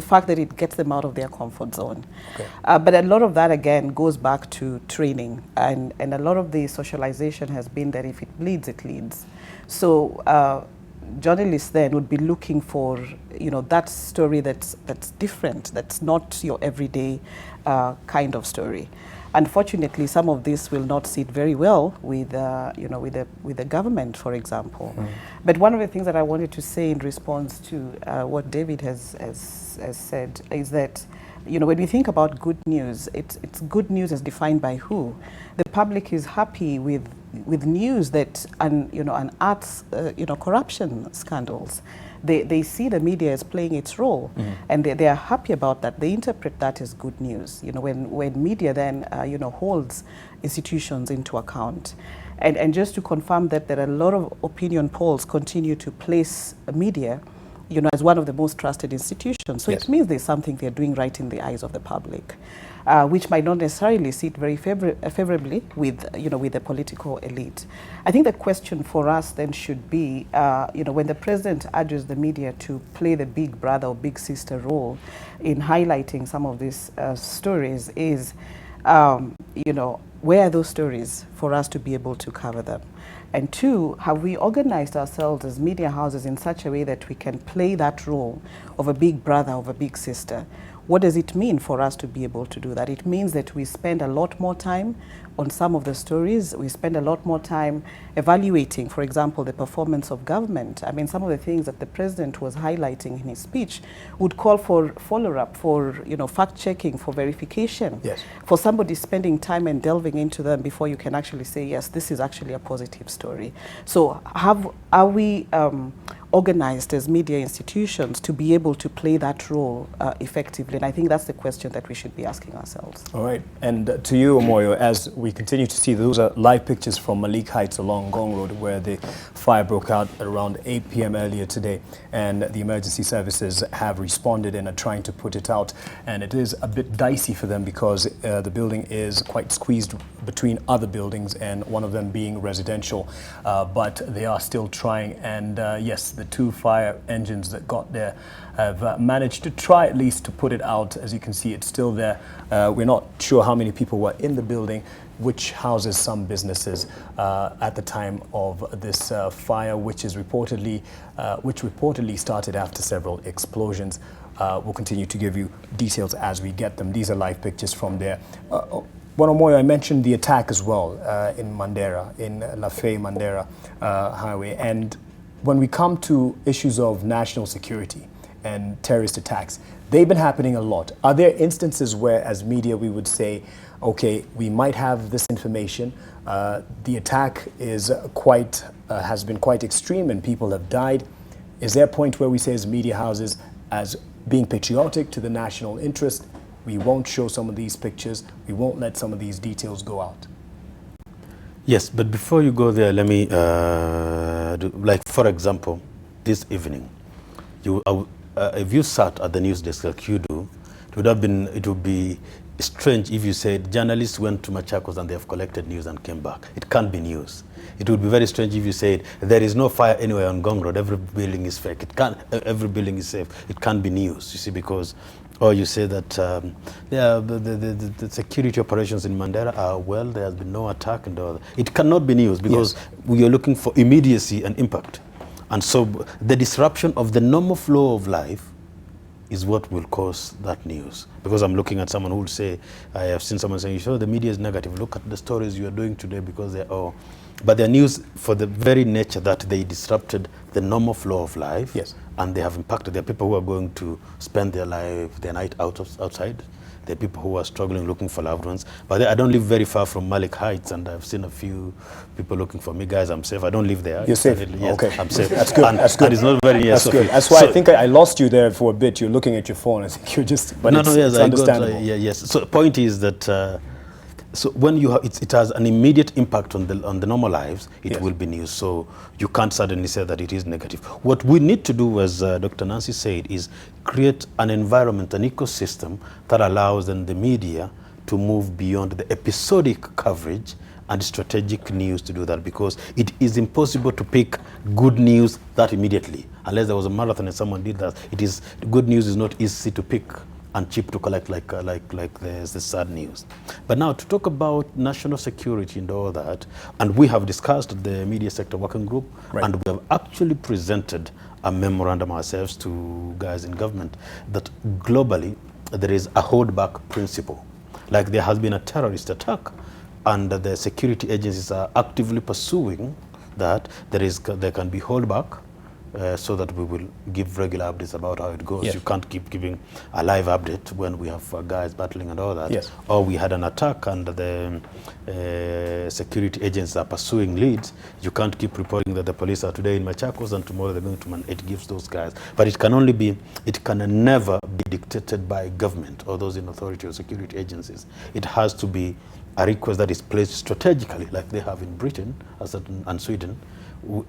fact that it gets them out of their comfort zone. Okay. But a lot of that, again, goes back to training, and a lot of the socialization has been that if it bleeds, it leads. So journalists then would be looking for, you know, that story that's different, that's not your everyday kind of story. Unfortunately, some of this will not sit very well with, you know, with the government, for example. But one of the things that I wanted to say in response to what David has said is that, you know, when we think about good news, it's good news as defined by who? The public is happy with with news that unearths corruption scandals, they see the media as playing its role, and they are happy about that. They interpret that as good news. When media then holds institutions into account, and just to confirm that there are a lot of opinion polls continue to place media as one of the most trusted institutions. So yes. It means there's something they're doing right in the eyes of the public, which might not necessarily sit very favorably with the political elite. I think the question for us then should be, when the president urges the media to play the big brother or big sister role in highlighting some of these stories, is, where are those stories for us to be able to cover them? And two, have we organized ourselves as media houses in such a way that we can play that role of a big brother, of a big sister? What does it mean for us to be able to do that? It means that we spend a lot more time on some of the stories. We spend a lot more time evaluating, for example, the performance of government. I mean, some of the things that the president was highlighting in his speech would call for follow-up, for fact-checking, for verification, yes. for somebody spending time and delving into them before you can actually say, yes, this is actually a positive story. So are we organized as media institutions to be able to play that role effectively? And I think that's the question that we should be asking ourselves. All right. And to you, Omoyo, as we continue to see, those are live pictures from Malik Heights along Gong Road, where the fire broke out at around 8 p.m. earlier today. And the emergency services have responded and are trying to put it out. And it is a bit dicey for them because the building is quite squeezed between other buildings, and one of them being residential. But they are still trying. And yes, the 2 fire engines that got there have managed to try at least to put it out. As you can see, it's still there. We're not sure how many people were in the building, which houses some businesses at the time of this fire, which reportedly started after several explosions. We'll continue to give you details as we get them. These are live pictures from there. Moyo, I mentioned the attack as well in Mandera, in Lafay Mandera Highway. And when we come to issues of national security and terrorist attacks, they've been happening a lot. Are there instances where, as media, we would say, okay, we might have this information, the attack is has been quite extreme and people have died? Is there a point where we say as media houses, as being patriotic to the national interest, we won't show some of these pictures, we won't let some of these details go out? Yes, but before you go there, let me, like for example, this evening, if you sat at the news desk like you do, it would be strange if you said journalists went to Machakos and they have collected news and came back. It can't be news. It would be very strange if you said there is no fire anywhere on Gong Road, every building is fake. Every building is safe. It can't be news, you see, because, or you say that the security operations in Mandera are well, there has been no attack and all that. It cannot be news because yes, we are looking for immediacy and impact. And so the disruption of the normal flow of life is what will cause that news. Because I'm looking at someone who will say, I have seen someone saying, sure, the media is negative. Look at the stories you are doing today because they're all. But they're news for the very nature that they disrupted the normal flow of life. Yes. And they have impacted. There are people who are going to spend their night outside. There are people who are struggling looking for loved ones. But I don't live very far from Malik Heights, and I've seen a few people looking for me. Guys, I'm safe. I don't live there. You're safe? Yes, okay. I'm safe. That's good. That's good. And it's not very near. That's good. That's why I think I lost you there for a bit. You're looking at your phone. I think you're just, but it's understandable. Yes. So the point is that so when you have, it has an immediate impact on the normal lives, it yes, will be news. So you can't suddenly say that it is negative. What we need to do, as Dr. Nancy said, is create an environment, an ecosystem that allows then the media to move beyond the episodic coverage and strategic news to do that, because it is impossible to pick good news that immediately. Unless there was a marathon and someone did that, good news is not easy to pick and cheap to collect like the sad news. But now to talk about national security and all that, and we have discussed the media sector working group, right, and we have actually presented a memorandum ourselves to guys in government that globally there is a holdback principle. Like there has been a terrorist attack and the security agencies are actively pursuing that, there can be holdback so that we will give regular updates about how it goes. Yes. You can't keep giving a live update when we have guys battling and all that. Yes. Or we had an attack and the security agents are pursuing leads. You can't keep reporting that the police are today in Machakos and tomorrow they're going to it gives those guys. But it can never be dictated by government or those in authority or security agencies. It has to be a request that is placed strategically, like they have in Britain and Sweden,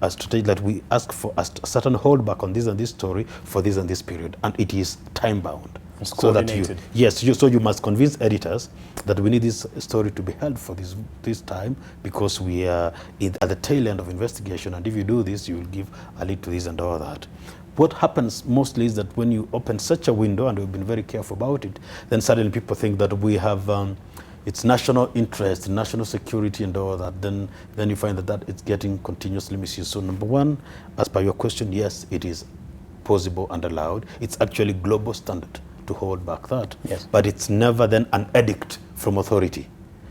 a strategy that we ask for a certain holdback on this and this story for this and this period, and it is time bound. It's so that coordinated. so you must convince editors that we need this story to be held for this time because we are at the tail end of investigation, and if you do this, you will give a lead to this and all that. What happens mostly is that when you open such a window, and we've been very careful about it, then suddenly people think that we have it's national interest, national security and all that, then you find that it's getting continuously misused. So number one, as per your question, yes, it is possible and allowed. It's actually global standard to hold back that. Yes. But it's never then an edict from authority.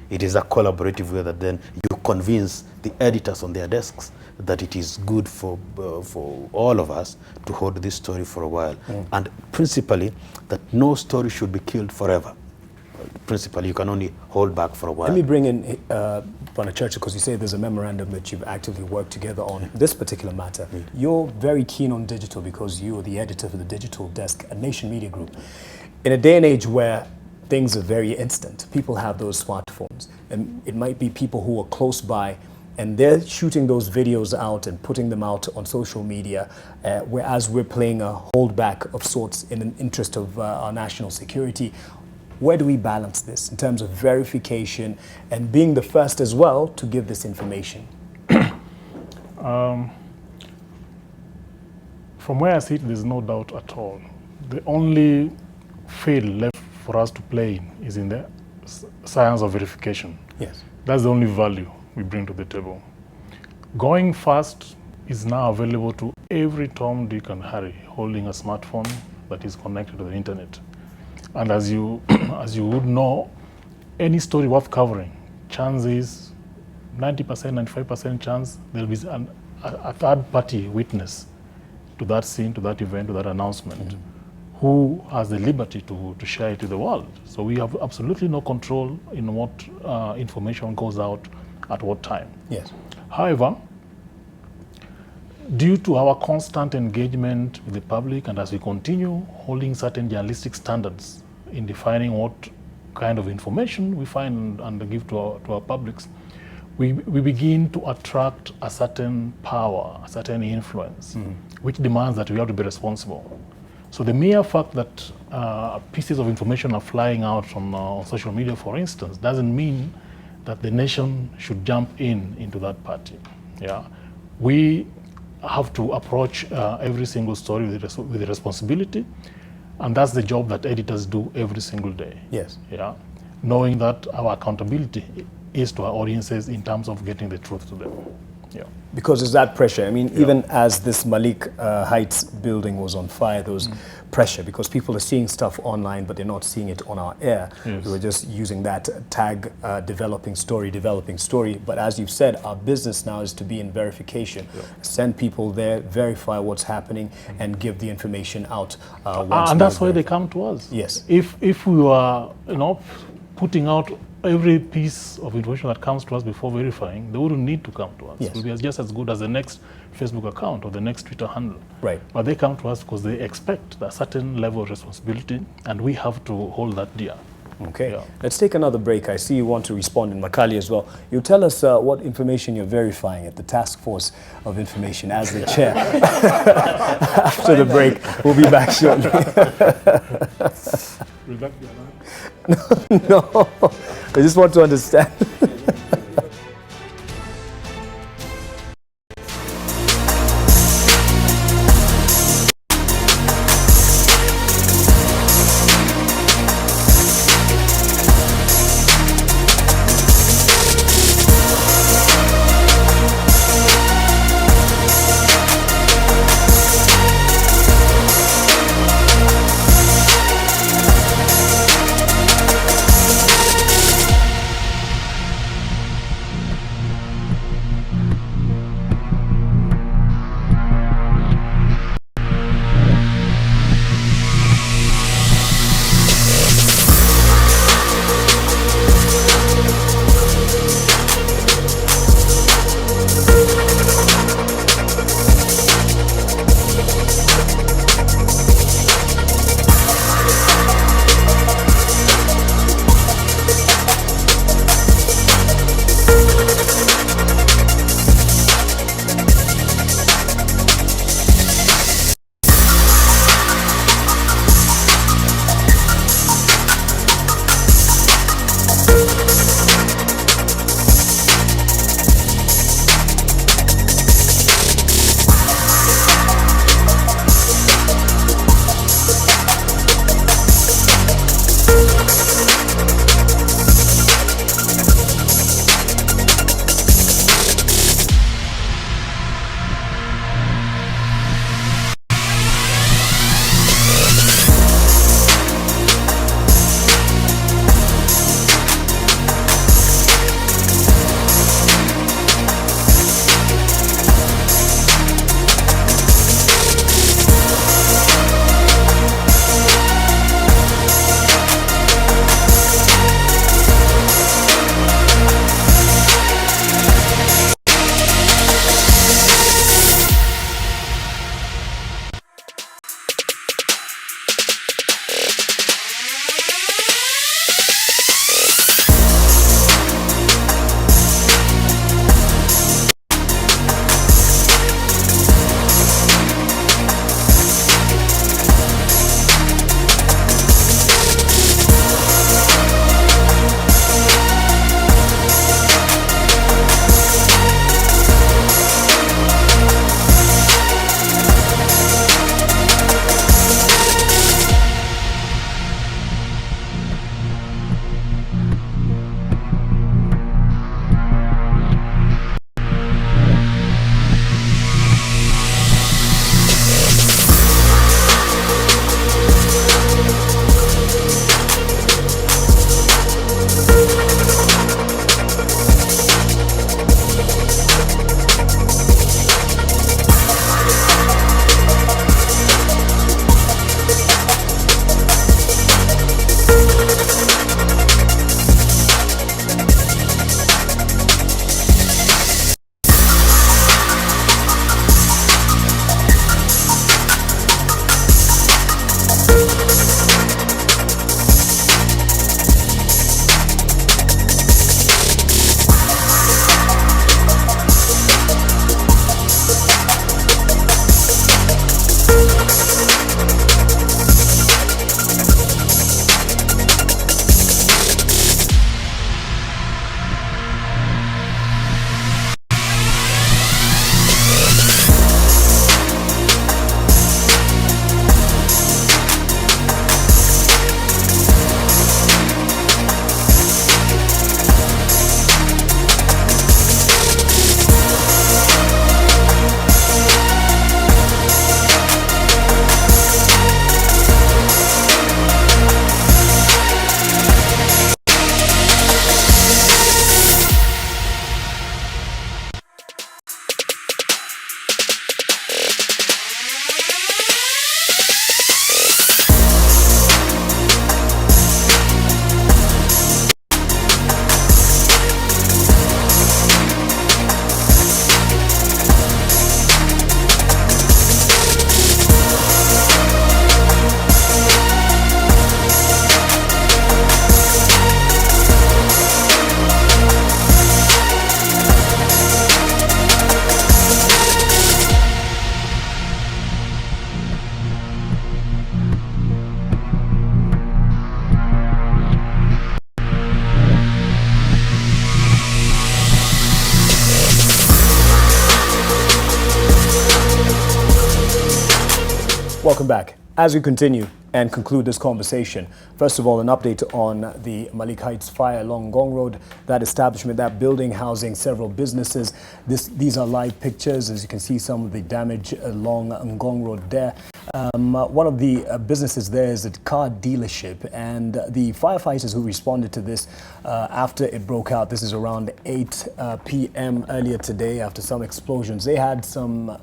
It is a collaborative way that then you convince the editors on their desks that it is good for all of us to hold this story for a while. And principally, that no story should be killed forever. Principally, you can only hold back for a while. Let me bring in Churchill, because you say there's a memorandum that you've actively worked together on this particular matter. You're very keen on digital because you are the editor for the digital desk at Nation Media Group. In a day and age where things are very instant, people have those smartphones, and it might be people who are close by and they're shooting those videos out and putting them out on social media, whereas we're playing a holdback of sorts in an interest of our national security. Where do we balance this in terms of verification and being the first as well to give this information? From where I sit, there's no doubt at all. The only field left for us to play in is in the science of verification. Yes. That's the only value we bring to the table. Going fast is now available to every Tom, Dick, and Harry holding a smartphone that is connected to the internet. And as you would know, any story worth covering, chances 90%, 95% chance there'll be a third-party witness to that scene, to that event, to that announcement, who has the liberty to share it to the world. So we have absolutely no control in what information goes out at what time. Yes. However, due to our constant engagement with the public, and as we continue holding certain journalistic standards in defining what kind of information we find and give to our publics, we begin to attract a certain power, a certain influence, which demands that we have to be responsible. So the mere fact that pieces of information are flying out on social media, for instance, doesn't mean that the nation should jump into that party. Yeah, we have to approach every single story with responsibility, and that's the job that editors do every single day. Yes. Yeah, knowing that our accountability is to our audiences in terms of getting the truth to them. Yeah. Because there's that pressure. I mean, even as this Malik Heights building was on fire, there was pressure because people are seeing stuff online, but they're not seeing it on our air. Yes. We were just using that tag, developing story. But as you've said, our business now is to be in verification. Send people there, verify what's happening, and give the information out. And that's why they come to us. Yes. If we were, putting out every piece of information that comes to us before verifying, they wouldn't need to come to us. Yes. We'll be just as good as the next Facebook account or the next Twitter handle. Right. But they come to us because they expect a certain level of responsibility, and we have to hold that dear. Okay. Yeah. Let's take another break. I see you want to respond in Makali as well. You tell us what information you're verifying at the Task Force of Information as the chair. After the break, we'll be back shortly. Will that be allowed? No, I just want to understand. Welcome back. As we continue and conclude this conversation, first of all, an update on the Malik Heights fire along Ngong Road. That establishment, that building housing several businesses. These are live pictures. As you can see, some of the damage along Ngong Road there. One of the businesses there is a car dealership, and the firefighters who responded to this after it broke out, this is around 8 p.m. earlier today, after some explosions, they had some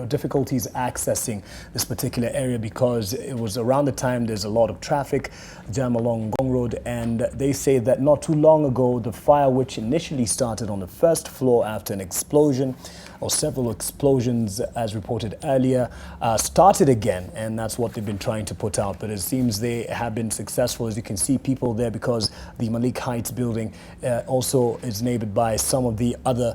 difficulties accessing this particular area because it was around the time there's a lot of traffic jam along Ngong Road, and they say that not too long ago the fire, which initially started on the first floor after an explosion or several explosions as reported earlier, started again, and that's what they've been trying to put out. But it seems they have been successful. As you can see, people there, because the Malik Heights building also is neighbored by some of the other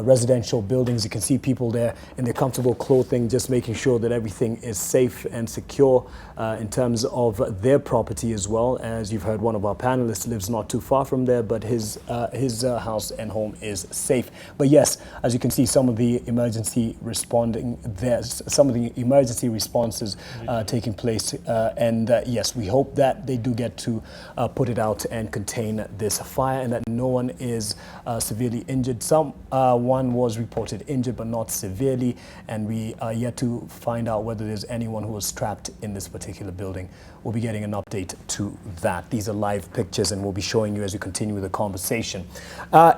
residential buildings. You can see people there in their comfortable clothing, just making sure that everything is safe and secure in terms of their property as well. As you've heard, one of our panelists lives not too far from there, but his house and home is safe. But yes, as you can see, some of the emergency responding there, some of the emergency responses taking place, and yes, we hope that they do get to put it out and contain this fire, and that no one is severely injured. One was reported injured but not severely, and we are yet to find out whether there's anyone who was trapped in this particular building. We'll be getting an update to that. These are live pictures, and we'll be showing you as we continue with the conversation.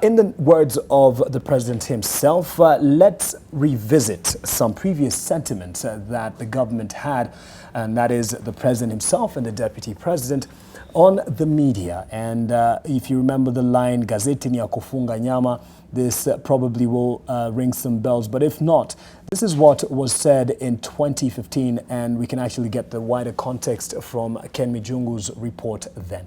In the words of the president himself, let's revisit some previous sentiments that the government had, and that is the president himself and the deputy president on the media. And if you remember the line, "Gazeti ni ya kufunga nyama," this probably will ring some bells, but if not, this is what was said in 2015, and we can actually get the wider context from Ken Mijungu's report then.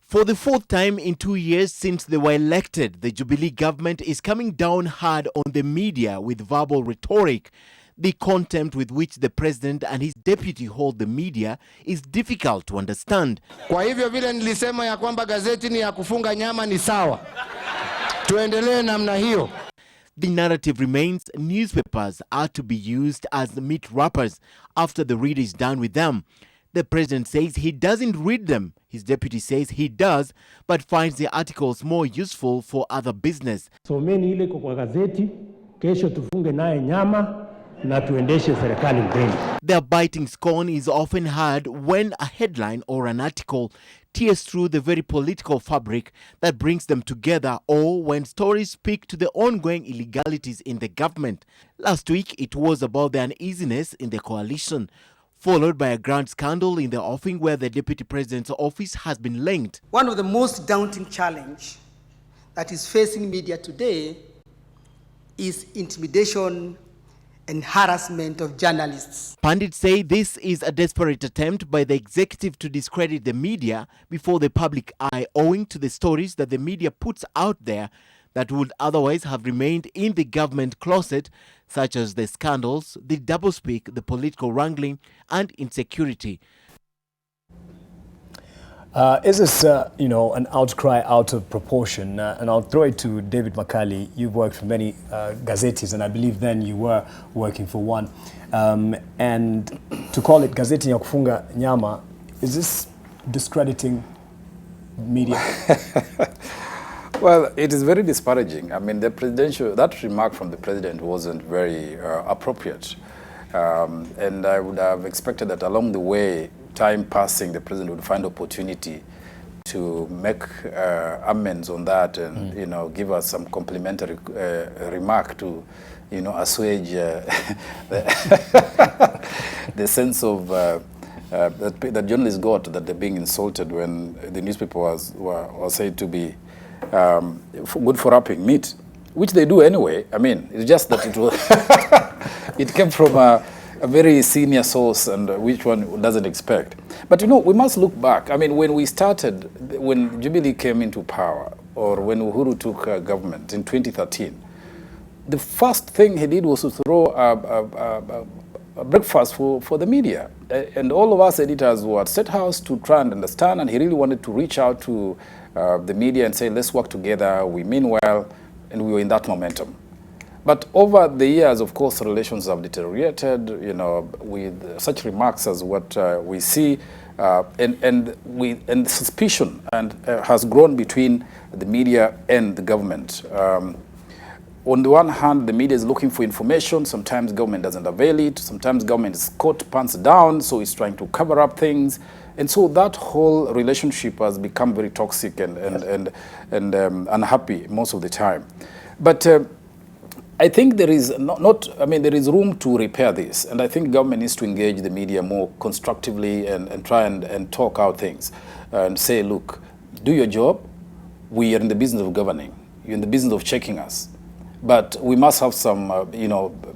For the fourth time in 2 years since they were elected, the Jubilee government is coming down hard on the media with verbal rhetoric. The contempt with which the president and his deputy hold the media is difficult to understand. Kwa hivyo vile nilisema ya kwamba gazeti ni ya kufunga nyama ni sawa. Tuendelee namna hiyo. The narrative remains newspapers are to be used as meat wrappers after the reader is done with them. The president says he doesn't read them. His deputy says he does, but finds the articles more useful for other business. Someni ile kwa gazeti, kesho tufunge naye nyama na tuendeshe serikali mbele. Their biting scorn is often heard when a headline or an article tears through the very political fabric that brings them together, or when stories speak to the ongoing illegalities in the government. Last week, it was about the uneasiness in the coalition, followed by a grand scandal in the offing where the deputy president's office has been linked. One of the most daunting challenges that is facing media today is intimidation and harassment of journalists. Pundits say this is a desperate attempt by the executive to discredit the media before the public eye, owing to the stories that the media puts out there that would otherwise have remained in the government closet, such as the scandals, the doublespeak, the political wrangling, and insecurity. Is this, an outcry out of proportion? And I'll throw it to David Makali. You've worked for many gazetes, and I believe then you were working for one. And to call it Gazeti ya kufunga nyama, is this discrediting media? Well, it is very disparaging. I mean, that remark from the president wasn't very appropriate. And I would have expected that along the way, time passing, the president would find opportunity to make amends on that and, give us some complimentary remark to, assuage the sense of that journalists got that they're being insulted when the newspaper was said to be good for wrapping meat, which they do anyway. I mean, it's just that it was it came from a very senior source, and which one doesn't expect. But we must look back. I mean, when Jubilee came into power, or when Uhuru took government in 2013, the first thing he did was to throw a breakfast for the media. And all of us editors were at State House to try and understand, and he really wanted to reach out to the media and say, let's work together, we mean well, and we were in that momentum. But over the years, of course, relations have deteriorated, you know, with such remarks as what we see, and suspicion has grown between the media and the government. On the one hand, the media is looking for information. Sometimes government doesn't avail it. Sometimes government is caught pants down, so it's trying to cover up things. And so that whole relationship has become very toxic and unhappy most of the time. But I think there is there is room to repair this. And I think government needs to engage the media more constructively and try and talk out things and say, look, do your job. We are in the business of governing. You're in the business of checking us. But we must have some,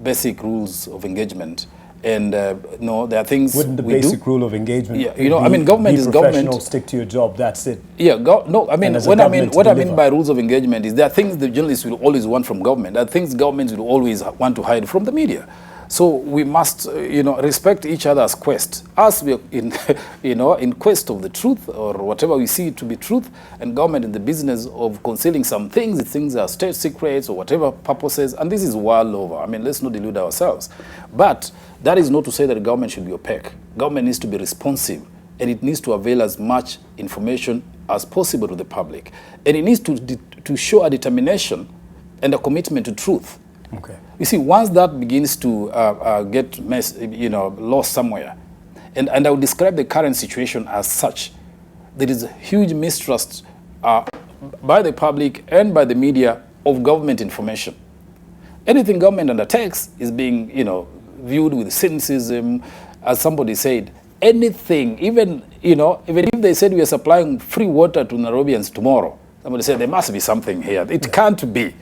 basic rules of engagement. And no, there are things. Wouldn't the basic rule of engagement? Yeah, government is government. Stick to your job. That's it. Yeah, what I mean by rules of engagement is there are things the journalists will always want from government. There are things governments will always want to hide from the media. So we must, respect each other's quest. Us, we are in quest of the truth or whatever we see to be truth, and government in the business of concealing some things. Things are state secrets or whatever purposes, and this is world over. I mean, let's not delude ourselves. But that is not to say that the government should be opaque. Government needs to be responsive, and it needs to avail as much information as possible to the public, and it needs to show a determination and a commitment to truth. Okay. You see, once that begins to get lost somewhere, and I would describe the current situation as such, there is a huge mistrust by the public and by the media of government information. Anything government undertakes is being, viewed with cynicism. As somebody said, anything, even if they said we are supplying free water to Nairobians tomorrow, somebody said there must be something here. It can't be.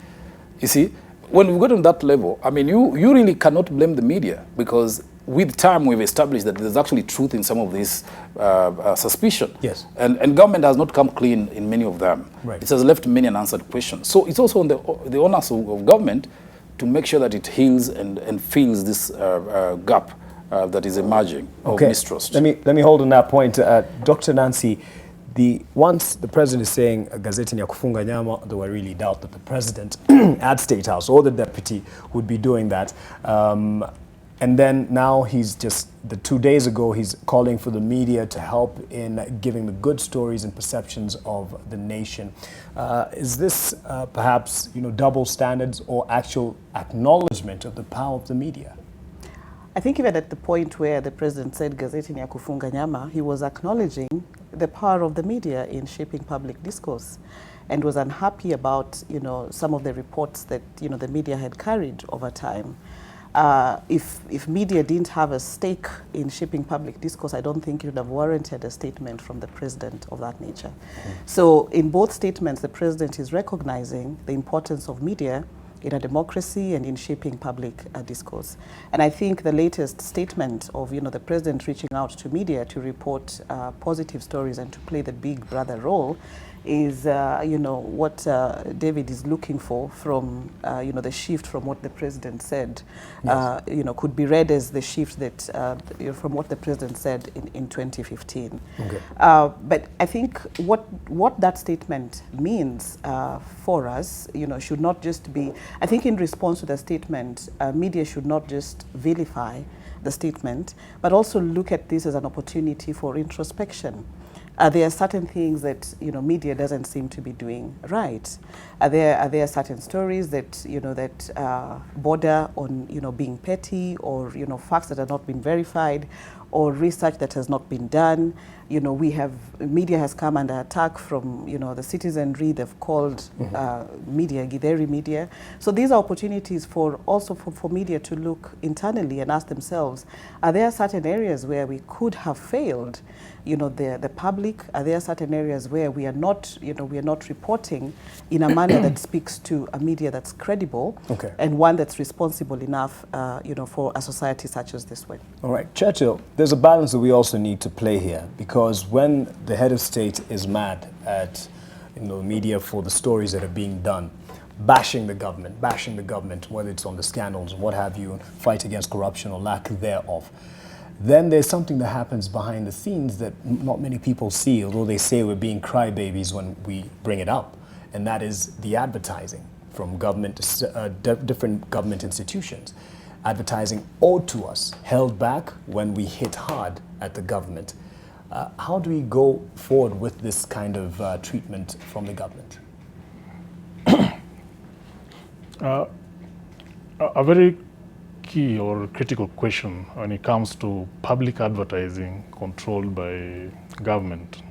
You see? When we go to that level, I mean, you really cannot blame the media, because with time we've established that there's actually truth in some of this suspicion. Yes. And government has not come clean in many of them. Right. It has left many unanswered questions. So it's also on the onus of government to make sure that it heals and fills this gap that is emerging of mistrust. Let me hold on that point. Dr. Nancy, once the president is saying gazeti ni ya kufunga nyama, though I really doubt that the president at State House or the deputy would be doing that. And then now he's just, 2 days ago, he's calling for the media to help in giving the good stories and perceptions of the nation. Is this perhaps double standards or actual acknowledgement of the power of the media? I think even at the point where the president said gazeti ni ya kufunga nyama, he was acknowledging the power of the media in shaping public discourse, and was unhappy about some of the reports that the media had carried over time. If media didn't have a stake in shaping public discourse, I don't think it would have warranted a statement from the president of that nature. So in both statements, the president is recognizing the importance of media in a democracy and in shaping public discourse. And I think the latest statement of the president reaching out to media to report positive stories and to play the big brother role is what David is looking for from the shift from what the president said. Yes. Could be read as the shift that from what the president said in 2015. Okay. But I think what that statement means for us, should not just be. I think in response to the statement, media should not just vilify the statement, but also look at this as an opportunity for introspection. There are certain things that media doesn't seem to be doing right. Are there certain stories that that border on being petty, or facts that have not been verified, or research that has not been done? Media has come under attack from the citizenry. They've called media Githeri media. So these are opportunities for media to look internally and ask themselves: are there certain areas where we could have failed? The public, are there certain areas where we are not reporting in a manner that speaks to a media that's credible, and one that's responsible enough, for a society such as this one? All right, Churchill, there's a balance that we also need to play here, because when the head of state is mad at media for the stories that are being done, bashing the government, whether it's on the scandals or what have you, fight against corruption or lack thereof, then there's something that happens behind the scenes that not many people see, although they say we're being crybabies when we bring it up, and that is the advertising from government, different government institutions. Advertising owed to us, held back when we hit hard at the government. How do we go forward with this kind of treatment from the government? A very key or critical question when it comes to public advertising controlled by government,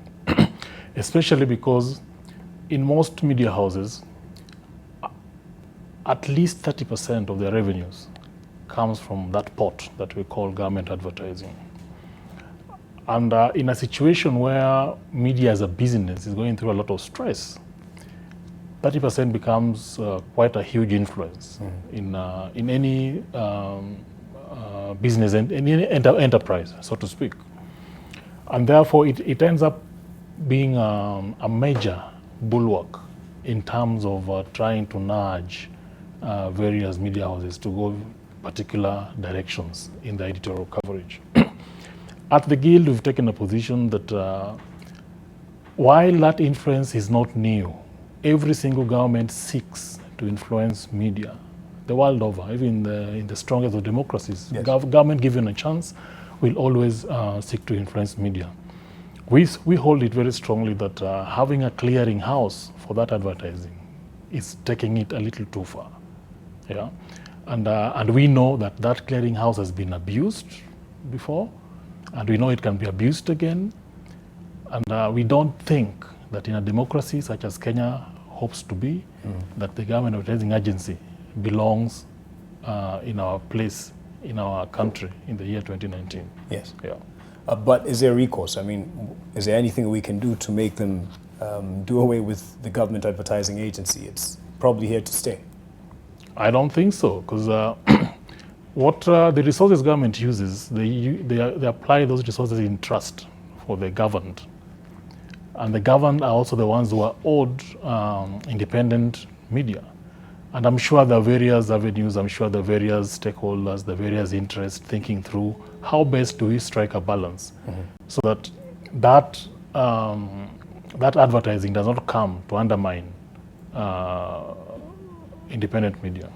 especially because in most media houses, at least 30% of their revenues comes from that pot that we call government advertising. And in a situation where media as a business is going through a lot of stress, 30% becomes quite a huge influence in any business and in any enterprise, so to speak. And therefore, it ends up being a major bulwark in terms of trying to nudge various media houses to go particular directions in the editorial coverage. At the Guild, we've taken a position that while that influence is not new, every single government seeks to influence media the world over, even in the strongest of democracies. Yes. Government given a chance will always seek to influence media. We hold it very strongly that having a clearing house for that advertising is taking it a little too far. Yeah, and we know that that clearing house has been abused before, and we know it can be abused again. And we don't think that in a democracy such as Kenya hopes to be, that the government advertising agency belongs in our place, in our country in the year 2019. Yes. Yeah. But is there recourse? I mean, is there anything we can do to make them do away with the government advertising agency? It's probably here to stay. I don't think so, because what the resources government uses, they apply those resources in trust for the governed. And the governed are also the ones who are owed independent media. And I'm sure there are various avenues, I'm sure there are various stakeholders, the various interests thinking through how best do we strike a balance so that that advertising does not come to undermine independent media.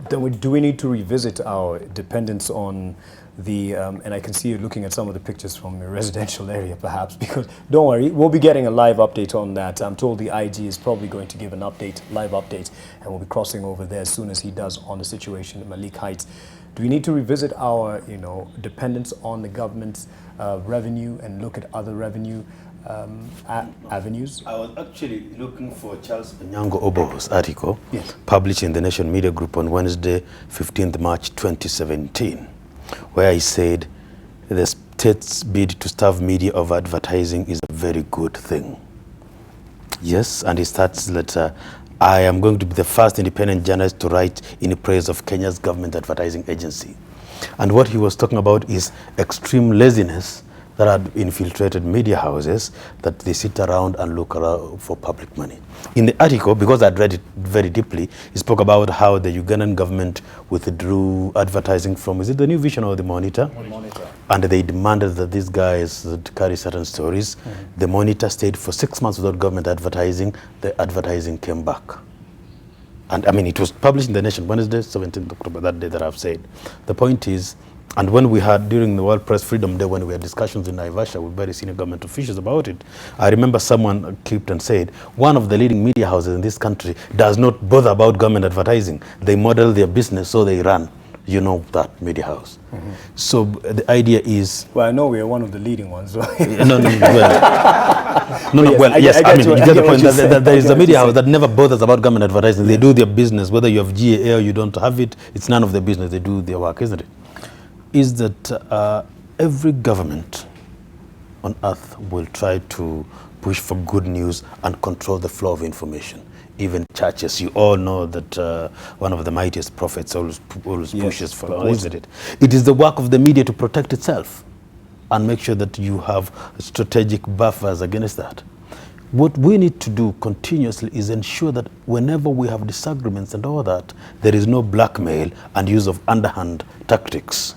Then do we need to revisit our dependence on the, and I can see you looking at some of the pictures from your residential area perhaps, because don't worry, we'll be getting a live update on that. I'm told the IG is probably going to give an update, live update, and we'll be crossing over there as soon as he does on the situation at Malik Heights. Do we need to revisit our, dependence on the government's revenue and look at other revenue avenues? I was actually looking for Charles Onyango Obo's article, yes, published in the Nation Media Group on Wednesday, 15th March 2017, where he said the state's bid to starve media of advertising is a very good thing. Yes, and he starts that I am going to be the first independent journalist to write in praise of Kenya's government advertising agency. And what he was talking about is extreme laziness that had infiltrated media houses, that they sit around and look around for public money. In the article, because I'd read it very deeply, he spoke about how the Ugandan government withdrew advertising from, is it the New Vision or the Monitor? Monitor. And they demanded that these guys carry certain stories. The Monitor stayed for 6 months without government advertising. The advertising came back. And I mean, it was published in the Nation Wednesday, 17th October, that day that I've said. The point is, and when we had, during the World Press Freedom Day, when we had discussions in Naivasha with very senior government officials about it, I remember someone clipped and said, one of the leading media houses in this country does not bother about government advertising. They model their business, so they run. You know that media house. So the idea is... Well, I know we are one of the leading ones. Yes, I mean, you get the point. That there is a media house that never bothers about government advertising. They do their business, whether you have GAA or you don't have it, it's none of their business. They do their work, isn't it? Is that every government on earth will try to push for good news and control the flow of information. Even churches, you all know that one of the mightiest prophets always pushes for, isn't it? It is the work of the media to protect itself and make sure that you have strategic buffers against that. What we need to do continuously is ensure that whenever we have disagreements and all that, there is no blackmail and use of underhand tactics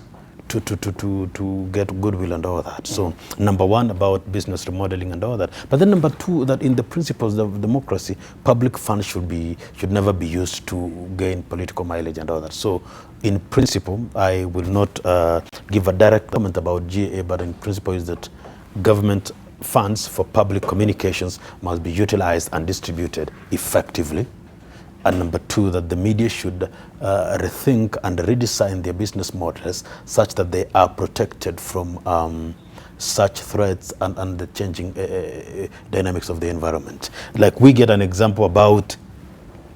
to get goodwill and all that. So number one, about business remodeling and all that. But then number two, that in the principles of democracy, public funds should never be used to gain political mileage and all that. So in principle, I will not give a direct comment about GA, but in principle is that government funds for public communications must be utilized and distributed effectively. And number two, that the media should rethink and redesign their business models such that they are protected from such threats and the changing dynamics of the environment. Like we get an example about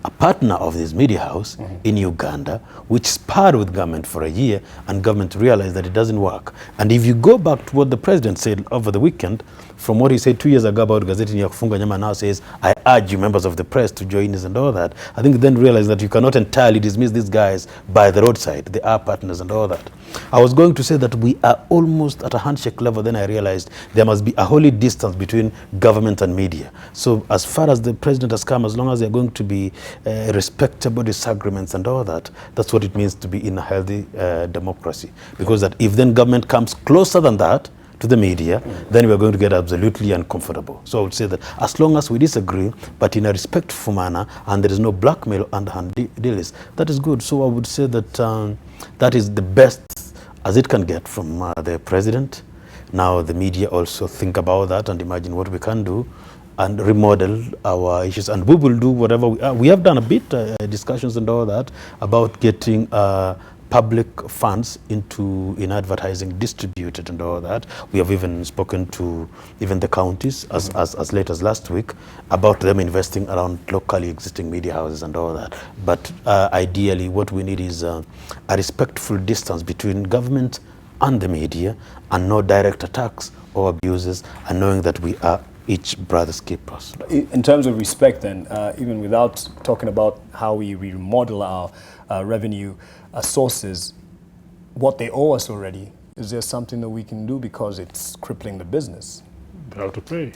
a partner of this media house in Uganda, which sparred with government for a year, and government realized that it doesn't work. And if you go back to what the president said over the weekend, from what he said 2 years ago about Gazeti ya Kufunga Nyama, now says, I urge you members of the press to join us and all that. I think then realized that you cannot entirely dismiss these guys by the roadside. They are partners and all that. I was going to say that we are almost at a handshake level, then I realized there must be a holy distance between government and media. So as far as the president has come, as long as they're going to be respectable disagreements and all that, that's what it means to be in a healthy democracy. Because that if then government comes closer than that to the media, then we are going to get absolutely uncomfortable. So I would say that as long as we disagree, but in a respectful manner, and there is no blackmail underhand deals, that is good. So I would say that that is the best as it can get from the president. Now the media also think about that and imagine what we can do and remodel our issues, and we will do whatever we have done a bit discussions and all that about getting public funds in advertising distributed and all that. We have even spoken to even the counties as late as last week about them investing around locally existing media houses and all that. But ideally what we need is a respectful distance between government and the media, and no direct attacks or abuses, and knowing that we are each brother's keepers. In terms of respect then, even without talking about how we remodel our revenue sources, what they owe us already, is there something that we can do because it's crippling the business? They have to pay.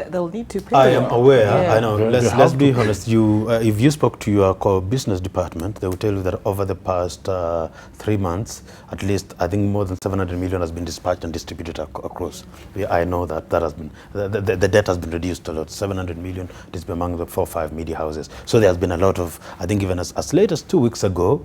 They'll need to pay. I am aware. Yeah. I know. Let's be honest. You, if you spoke to your core business department, they will tell you that over the past 3 months, at least I think more than 700 million has been dispatched and distributed across. I know that has been the debt has been reduced a lot. 700 million is among the 4 or 5 media houses. So there has been a lot of. I think even as late as 2 weeks ago,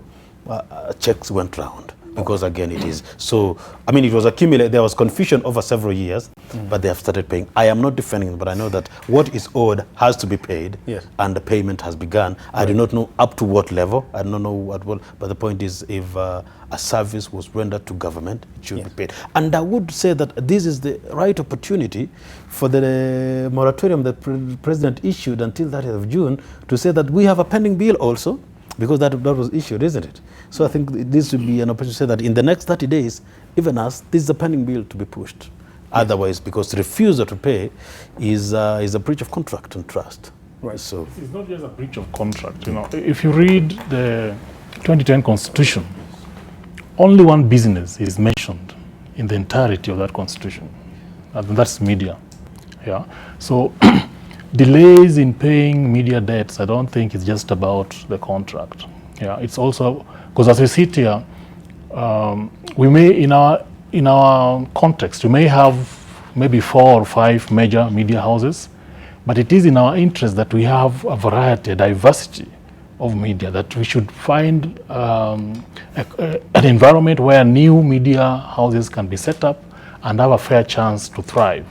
checks went round. Because again, it is so. I mean, it was accumulated. There was confusion over several years, but they have started paying. I am not defending it, but I know that what is owed has to be paid, yes, and the payment has begun. Right. I do not know up to what level. I don't know what will. But the point is, if a service was rendered to government, it should be paid. And I would say that this is the right opportunity for the moratorium that the president issued until 30th of June to say that we have a pending bill also. Because that was issued, isn't it? So I think this would be an opportunity to say that in the next 30 days, even us, this is a pending bill to be pushed. Otherwise, because refusal to pay is a breach of contract and trust. Right. So it's not just a breach of contract. You know, if you read the 2010 Constitution, only one business is mentioned in the entirety of that Constitution, and that's media. Yeah. So. Delays in paying media debts, I don't think it's just about the contract. Yeah, it's also because as we sit here, we may in our context we may have maybe 4 or 5 major media houses, but it is in our interest that we have a variety, a diversity of media. That we should find an environment where new media houses can be set up and have a fair chance to thrive.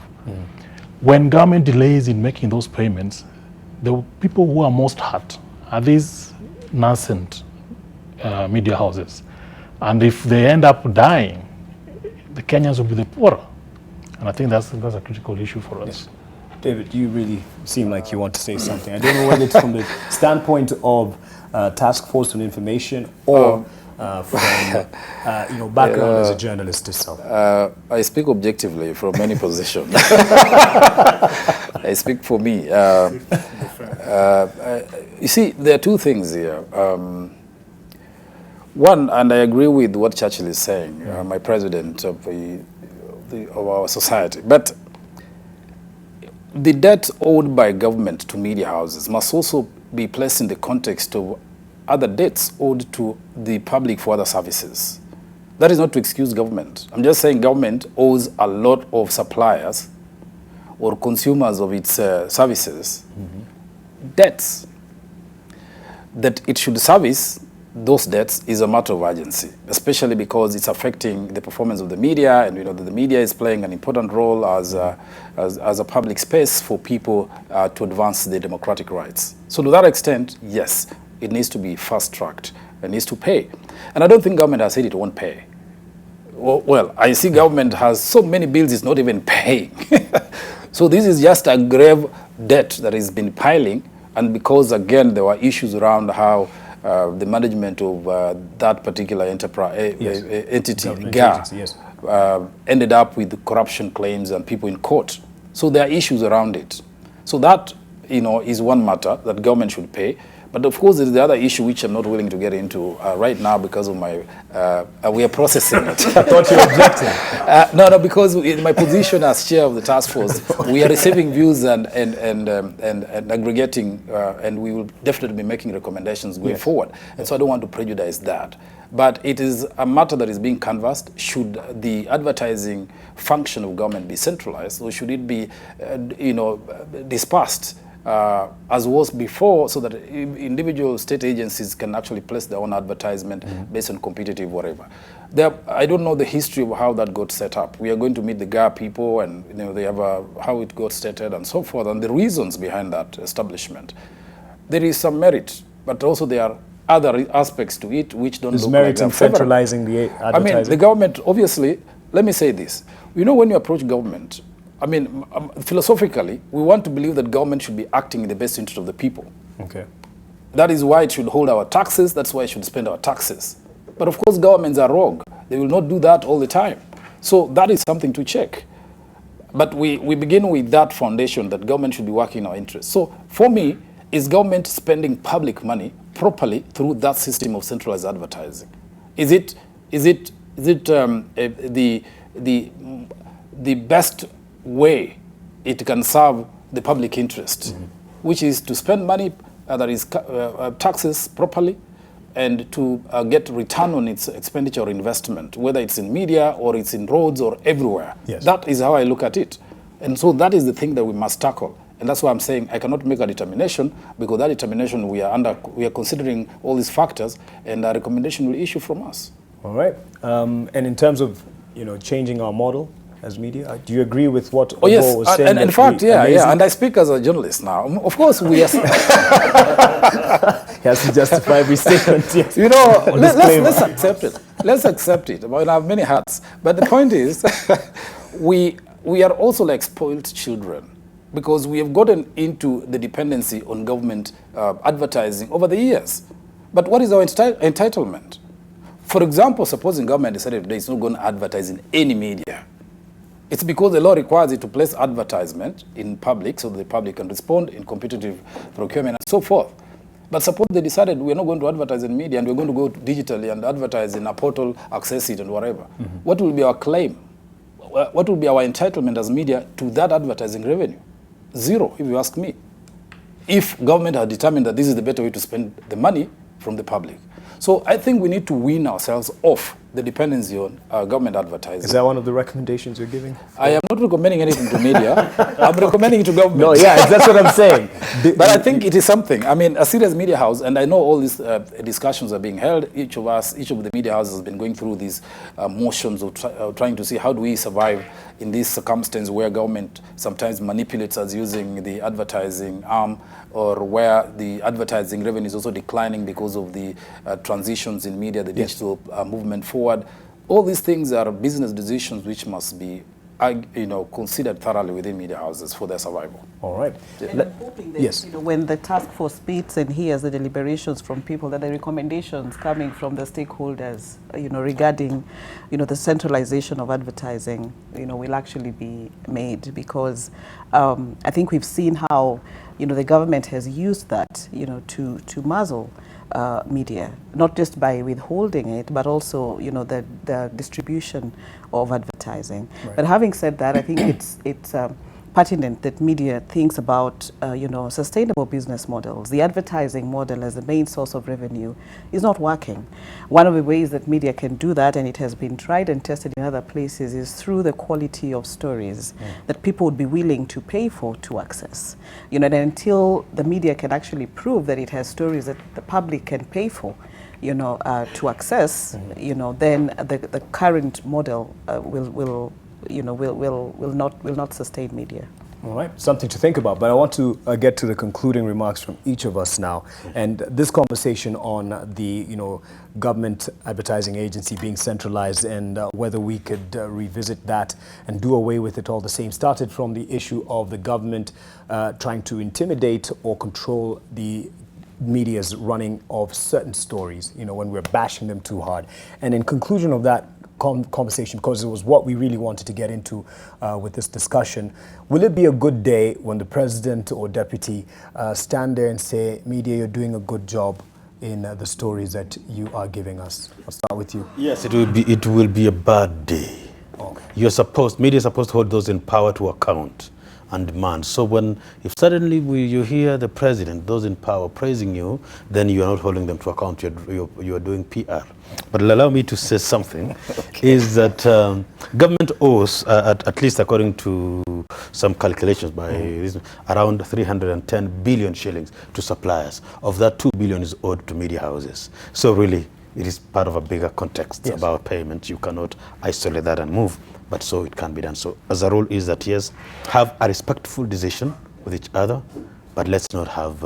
When government delays in making those payments, the people who are most hurt are these nascent media houses. And if they end up dying, the Kenyans will be the poorer. And I think that's a critical issue for us. Yes. David, you really seem like you want to say something. I don't know whether it's from the standpoint of task force on information or from background as a journalist itself. I speak objectively from any position. I speak for me. You see, there are 2 things here. One, and I agree with what Churchill is saying, my president of our society, but the debt owed by government to media houses must also be placed in the context of other debts owed to the public for other services. That is not to excuse government. I'm just saying government owes a lot of suppliers or consumers of its services debts. That it should service those debts is a matter of urgency, especially because it's affecting the performance of the media, and we know that the media is playing an important role as a public space for people to advance their democratic rights. So to that extent, yes, it needs to be fast-tracked. It needs to pay. And I don't think government has said it won't pay. Well, I see government has so many bills it's not even paying. So this is just a grave debt that has been piling, and because, again, there were issues around how the management of that particular enterprise entity, GA, ended up with corruption claims and people in court. So there are issues around it. So that, is one matter that government should pay. But of course, there's the other issue which I'm not willing to get into right now because of my, we are processing it. I thought you were objecting. No, because in my position as chair of the task force, we are receiving views and aggregating, and we will definitely be making recommendations going forward. And so I don't want to prejudice that. But it is a matter that is being canvassed. Should the advertising function of government be centralized, or should it be, dispersed? As was before, so that individual state agencies can actually place their own advertisement based on competitive whatever. I don't know the history of how that got set up. We are going to meet the GA people, and they have how it got started and so forth, and the reasons behind that establishment. There is some merit, but also there are other aspects to it which don't look merit like in centralizing the advertising. I mean, the government, obviously, let me say this. When you approach government, philosophically, we want to believe that government should be acting in the best interest of the people. Okay. That is why it should hold our taxes. That's why it should spend our taxes. But of course, governments are rogue. They will not do that all the time. So that is something to check. But we begin with that foundation that government should be working in our interest. So for me, is government spending public money properly through that system of centralized advertising? Is it the best way it can serve the public interest, which is to spend money, that is taxes properly, and to get return on its expenditure or investment, whether it's in media or it's in roads or everywhere. Yes. That is how I look at it. And so that is the thing that we must tackle. And that's why I'm saying I cannot make a determination, because that determination we are considering all these factors, and a recommendation will issue from us. All right. And in terms of changing our model as media, do you agree with what Oh yes, Obo was saying? and in fact, and I speak as a journalist now. Of course, we are. He has to justify every statement. Yes. Let's accept it. Let's accept it. I have many hats, but the point is, we are also like spoiled children, because we have gotten into the dependency on government advertising over the years. But what is our entitlement? For example, supposing government decided today it's not going to advertise in any media. It's because the law requires it to place advertisement in public so that the public can respond in competitive procurement and so forth. But suppose they decided we're not going to advertise in media and we're going to go digitally and advertise in a portal, access it and whatever. What will be our claim? What will be our entitlement as media to that advertising revenue? Zero, if you ask me. If government had determined that this is the better way to spend the money from the public. So I think we need to wean ourselves off the dependency on government advertising. Is that one of the recommendations you're giving? I am not recommending anything to media. I'm recommending it to government. No, yeah, that's what I'm saying. But I think it is something. I mean, a serious media house, and I know all these discussions are being held. Each of the media houses has been going through these motions of trying to see how do we survive in this circumstance where government sometimes manipulates us using the advertising arm, or where the advertising revenue is also declining because of the transitions in media, the digital movement forward. All these things are business decisions which must be considered thoroughly within media houses for their survival. All right. And I'm hoping that when the task force meets and hears the deliberations from people, that the recommendations coming from the stakeholders, regarding, the centralization of advertising, will actually be made, because I think we've seen how, the government has used that, to muzzle media, not just by withholding it, but also, the distribution of advertising. Right. But having said that, I think it's pertinent that media thinks about, sustainable business models. The advertising model as the main source of revenue is not working. One of the ways that media can do that, and it has been tried and tested in other places, is through the quality of stories that people would be willing to pay for to access. And until the media can actually prove that it has stories that the public can pay for, to access, then the current model will not sustain media. All right, something to think about. But I want to get to the concluding remarks from each of us now. And this conversation on the, government advertising agency being centralized and whether we could revisit that and do away with it all the same started from the issue of the government trying to intimidate or control the media's running of certain stories, when we're bashing them too hard. And in conclusion of that conversation, because it was what we really wanted to get into with this discussion, will it be a good day when the president or deputy stand there and say, media, you're doing a good job in the stories that you are giving us? I'll start with you. Yes, it will be a bad day. Okay. Media is supposed to hold those in power to account and demand. So if suddenly you hear the president, those in power praising you, then you are not holding them to account. You are doing PR. But allow me to say something, is that government owes, at least according to some calculations by around 310 billion shillings to suppliers. Of that, 2 billion is owed to media houses. So really, it is part of a bigger context about payment. You cannot isolate that and move. But so it can be done. So as a rule is that, yes, have a respectful decision with each other, but let's not have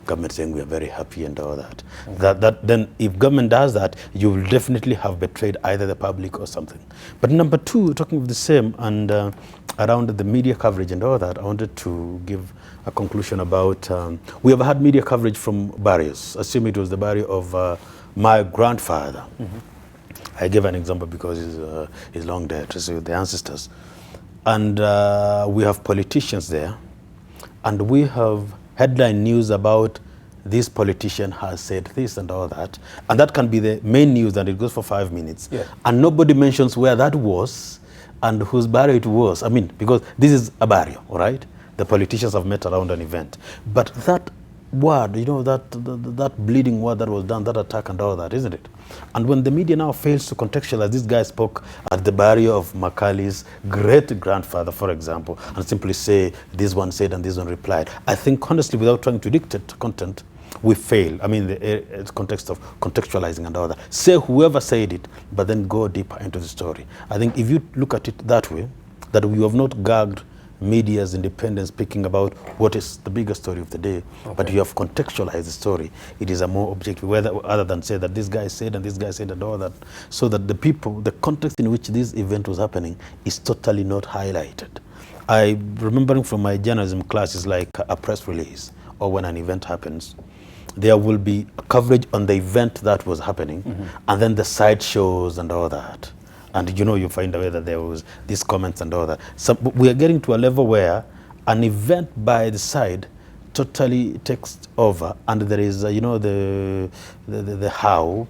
government saying we are very happy and all that. Then if government does that, you will definitely have betrayed either the public or something. But number two, talking of the same and around the media coverage and all that, I wanted to give a conclusion about, we have had media coverage from barrios. Assume it was the barrio of my grandfather. I gave an example because he's long dead, so the ancestors. And we have politicians there, and we have headline news about this politician has said this and all that. And that can be the main news, and it goes for 5 minutes. Yeah. And nobody mentions where that was and whose barrio it was. I mean, because this is a barrio, all right? The politicians have met around an event. But that word, that bleeding word that was done, that attack and all that, isn't it? And when the media now fails to contextualize, this guy spoke at the barrio of Makali's great-grandfather, for example, and simply say, this one said and this one replied. I think, honestly, without trying to dictate content, we fail. I mean, the context of contextualizing and all that. Say whoever said it, but then go deeper into the story. I think if you look at it that way, that we have not gagged media's independence speaking about what is the bigger story of the day, but you have contextualized the story. It is a more objective, other than say that this guy said and this guy said and all that, so that the people, the context in which this event was happening is totally not highlighted. I remembering from my journalism class is like a press release, or when an event happens, there will be coverage on the event that was happening, and then the side shows and all that. And you find out that there was these comments and all that. So we are getting to a level where an event by the side totally takes over, and there is, the how,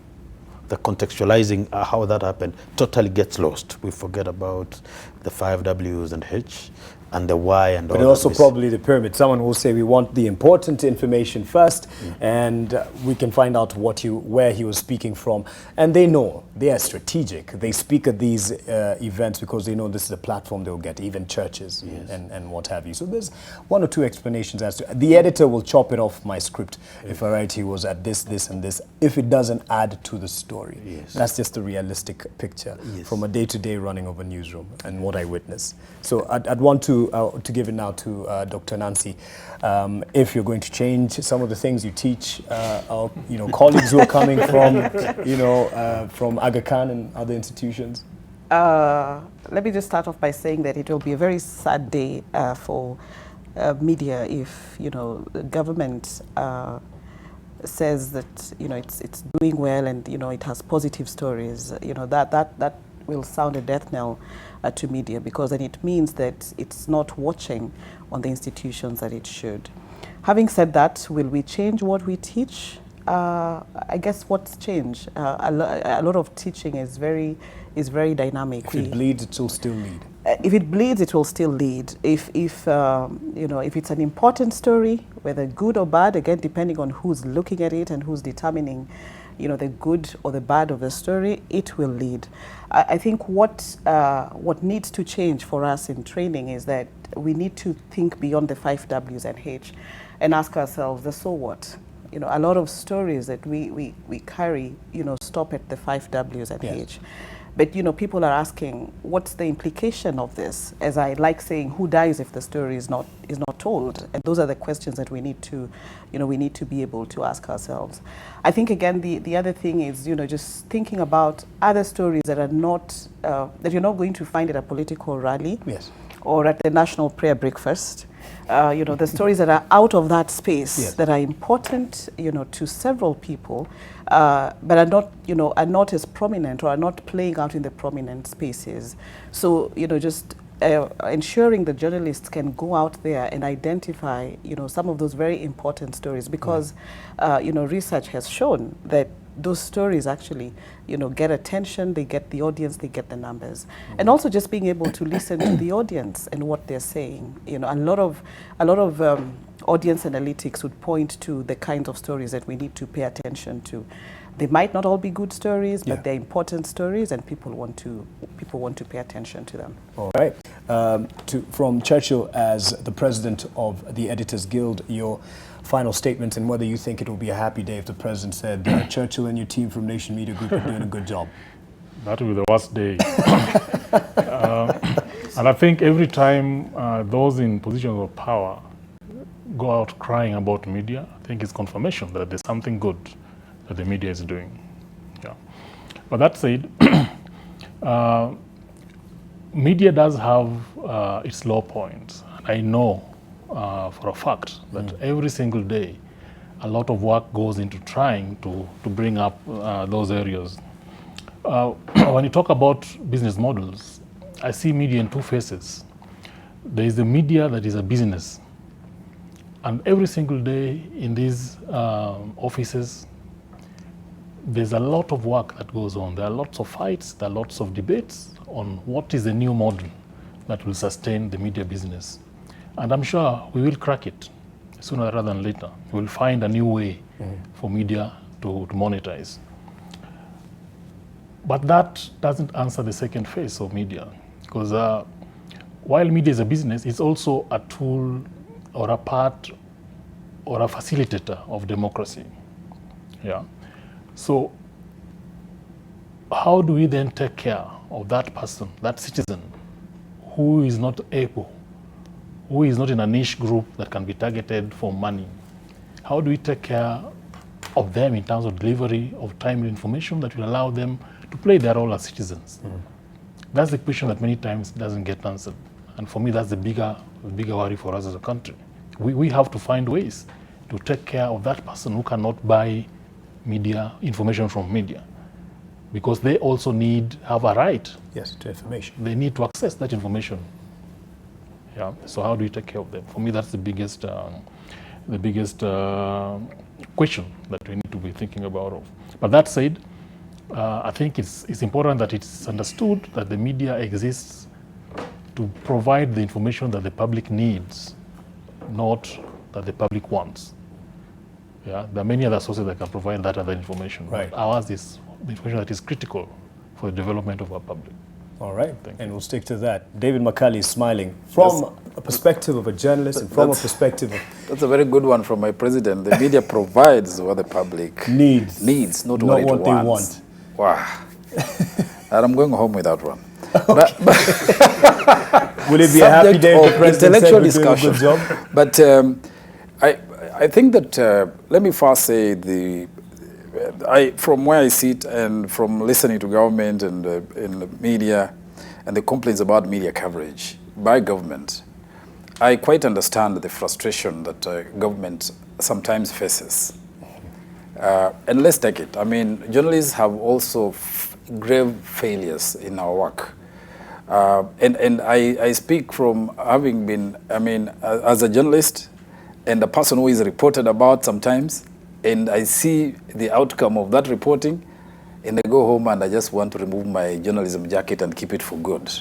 the contextualizing how that happened totally gets lost. We forget about the 5 W's and H and the why and all that. But also probably the pyramid. Someone will say we want the important information first, and we can find out where he was speaking from. And they know, they are strategic. They speak at these events because they know this is a platform they'll get, even churches and what have you. So there's one or two explanations as to, the editor will chop it off my script if I write he was at this, this and this, if it doesn't add to the story. That's just the realistic picture from a day-to-day running of a newsroom and what I witness. So I'd want to give it now to Dr. Nancy. If you're going to change some of the things you teach our colleagues who are coming from Aga Khan and other institutions. Let me just start off by saying that it will be a very sad day for media if the government says that it's doing well and it has positive stories. That will sound a death knell to media, because then it means that it's not watching on the institutions that it should. Having said that, will we change what we teach? I guess what's changed, a lot of teaching is very dynamic. If it bleeds, it will still lead. If it bleeds, it will still lead. If you know, if it's an important story, whether good or bad, again depending on who's looking at it and who's determining, you know, the good or the bad of the story, it will lead. I think what needs to change for us in training is that we need to think beyond the 5 W's and H, and ask ourselves the so what. You know, a lot of stories that we carry, you know, stop at the 5 W's and H. But, you know, people are asking, what's the implication of this? As I like saying, who dies if the story is not told? And those are the questions that we need to, you know, we need to be able to ask ourselves. I think, again, the other thing is, you know, just thinking about other stories that are not, that you're not going to find at a political rally. Yes. Or at the national prayer breakfast. You know, the stories that are out of that space that are important, you know, to several people, but are not, you know, are not as prominent or are not playing out in the prominent spaces. So, you know, just ensuring that journalists can go out there and identify, you know, some of those very important stories, because, you know, research has shown that those stories actually, you know, get attention, they get the audience, they get the numbers. And also just being able to listen to the audience and what they're saying. You know, a lot of audience analytics would point to the kinds of stories that we need to pay attention to. They might not all be good stories, but they're important stories, and people want to pay attention to them. All right. From Churchill, as the president of the Editors Guild, your final statement and whether you think it will be a happy day if the president said, Churchill and your team from Nation Media Group are doing a good job. That will be the worst day. And I think every time those in positions of power go out crying about media, I think it's confirmation that there's something good that the media is doing. Yeah. But that said, media does have its low points. And I know for a fact that every single day a lot of work goes into trying to bring up those areas. When you talk about business models, I see media in two faces. There is the media that is a business. And every single day in these offices, there's a lot of work that goes on. There are lots of fights, there are lots of debates on what is the new model that will sustain the media business. And I'm sure we will crack it sooner rather than later. We will find a new way for media to monetize. But that doesn't answer the second phase of media, because while media is a business, it's also a tool or a part or a facilitator of democracy. Yeah. So how do we then take care of that person, that citizen, who is not able, who is not in a niche group that can be targeted for money? How do we take care of them in terms of delivery of timely information that will allow them to play their role as citizens? That's the question that many times doesn't get answered. And for me, that's the bigger worry for us as a country. We have to find ways to take care of that person who cannot buy media information from media, because they also have a right to information. They need to access that information. Yeah. So how do you take care of them? For me, that's the biggest question that we need to be thinking about. But that said, I think it's important that it's understood that the media exists to provide the information that the public needs, not that the public wants. Yeah, there are many other sources that can provide that other information. Right. But ours is the information that is critical for the development of our public. All right, and we'll stick to that. David Makali is smiling from a perspective of a journalist and from a perspective of... That's a very good one from my president. The media provides what the public needs, not what it wants. They want. Wow. And I'm going home with that one. Okay. Will it be a happy day if the president said we're doing a good job? But I think that, let me first say, from where I sit and from listening to government and in the media and the complaints about media coverage by government, I quite understand the frustration that government sometimes faces. And let's take it. I mean, journalists have also grave failures in our work. And I speak from having been, as a journalist and a person who is reported about sometimes, and I see the outcome of that reporting, and I go home and I just want to remove my journalism jacket and keep it for good.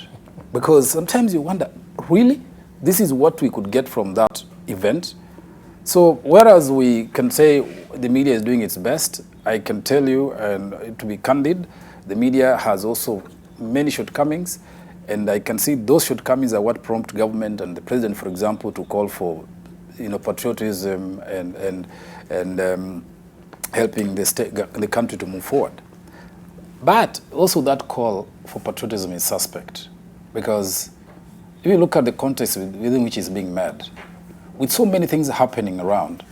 Because sometimes you wonder, really? This is what we could get from that event? So whereas we can say the media is doing its best, I can tell you, and to be candid, the media has also many shortcomings, and I can see those shortcomings are what prompt government and the president, for example, to call for, patriotism and helping the country to move forward. But also that call for patriotism is suspect, because if you look at the context within which it's being made, with so many things happening around,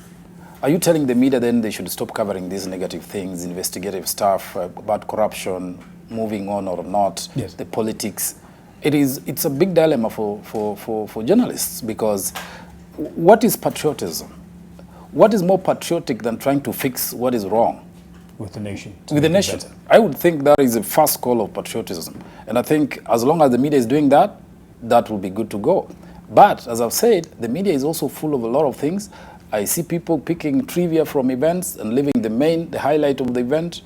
are you telling the media then they should stop covering these negative things, investigative stuff about corruption, moving on or not, yes, the politics? It's a big dilemma for journalists, because what is patriotism? What is more patriotic than trying to fix what is wrong with the nation? With the nation. Better. I would think that is a first call of patriotism. And I think as long as the media is doing that, that will be good to go. But as I've said, the media is also full of a lot of things. I see people picking trivia from events and leaving the highlight of the event,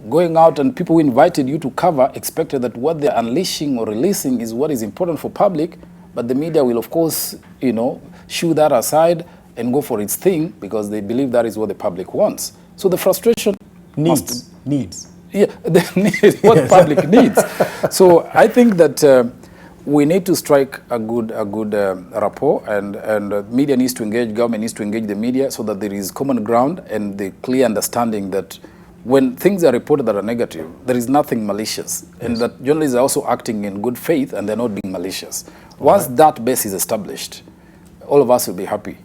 going out, and people who invited you to cover expected that what they're unleashing or releasing is what is important for public, but the media will, of course, shoo that aside and go for its thing because they believe that is what the public wants. So the frustration needs. Yeah, what public needs. So I think that we need to strike a good rapport, and media needs to engage, government needs to engage the media, so that there is common ground and the clear understanding that when things are reported that are negative, there is nothing malicious, and that journalists are also acting in good faith and they're not being malicious. Once that base is established, all of us will be happy.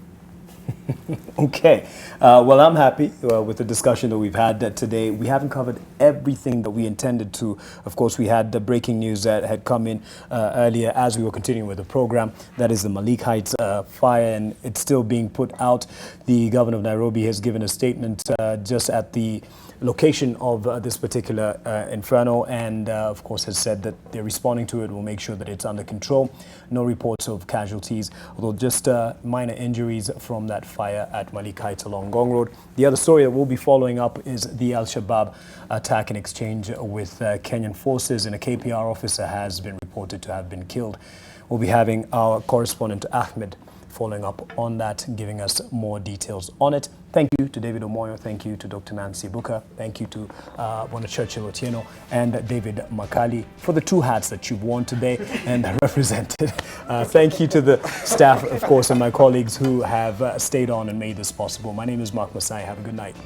Okay. Well, I'm happy with the discussion that we've had today. We haven't covered everything that we intended to. Of course, we had the breaking news that had come in earlier as we were continuing with the program. That is the Malik Heights fire, and it's still being put out. The governor of Nairobi has given a statement just at the location of this particular inferno, and of course has said that they're responding to it. Will make sure that it's under control. No reports of casualties, although just minor injuries from that fire at Malik Heights along Gong Road. The other story that we'll be following up is the Al-Shabaab attack in exchange with Kenyan forces, and a KPR officer has been reported to have been killed. We'll be having our correspondent Ahmed following up on that, giving us more details on it. Thank you to David Omoyo. Thank you to Dr. Nancy Buka. Thank you to Bwana Churchill Otieno and David Makali for the two hats that you've worn today and represented. Thank you to the staff, of course, and my colleagues who have stayed on and made this possible. My name is Mark Masai. Have a good night.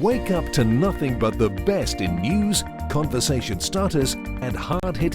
Wake up to nothing but the best in news, conversation starters, and hard-hitting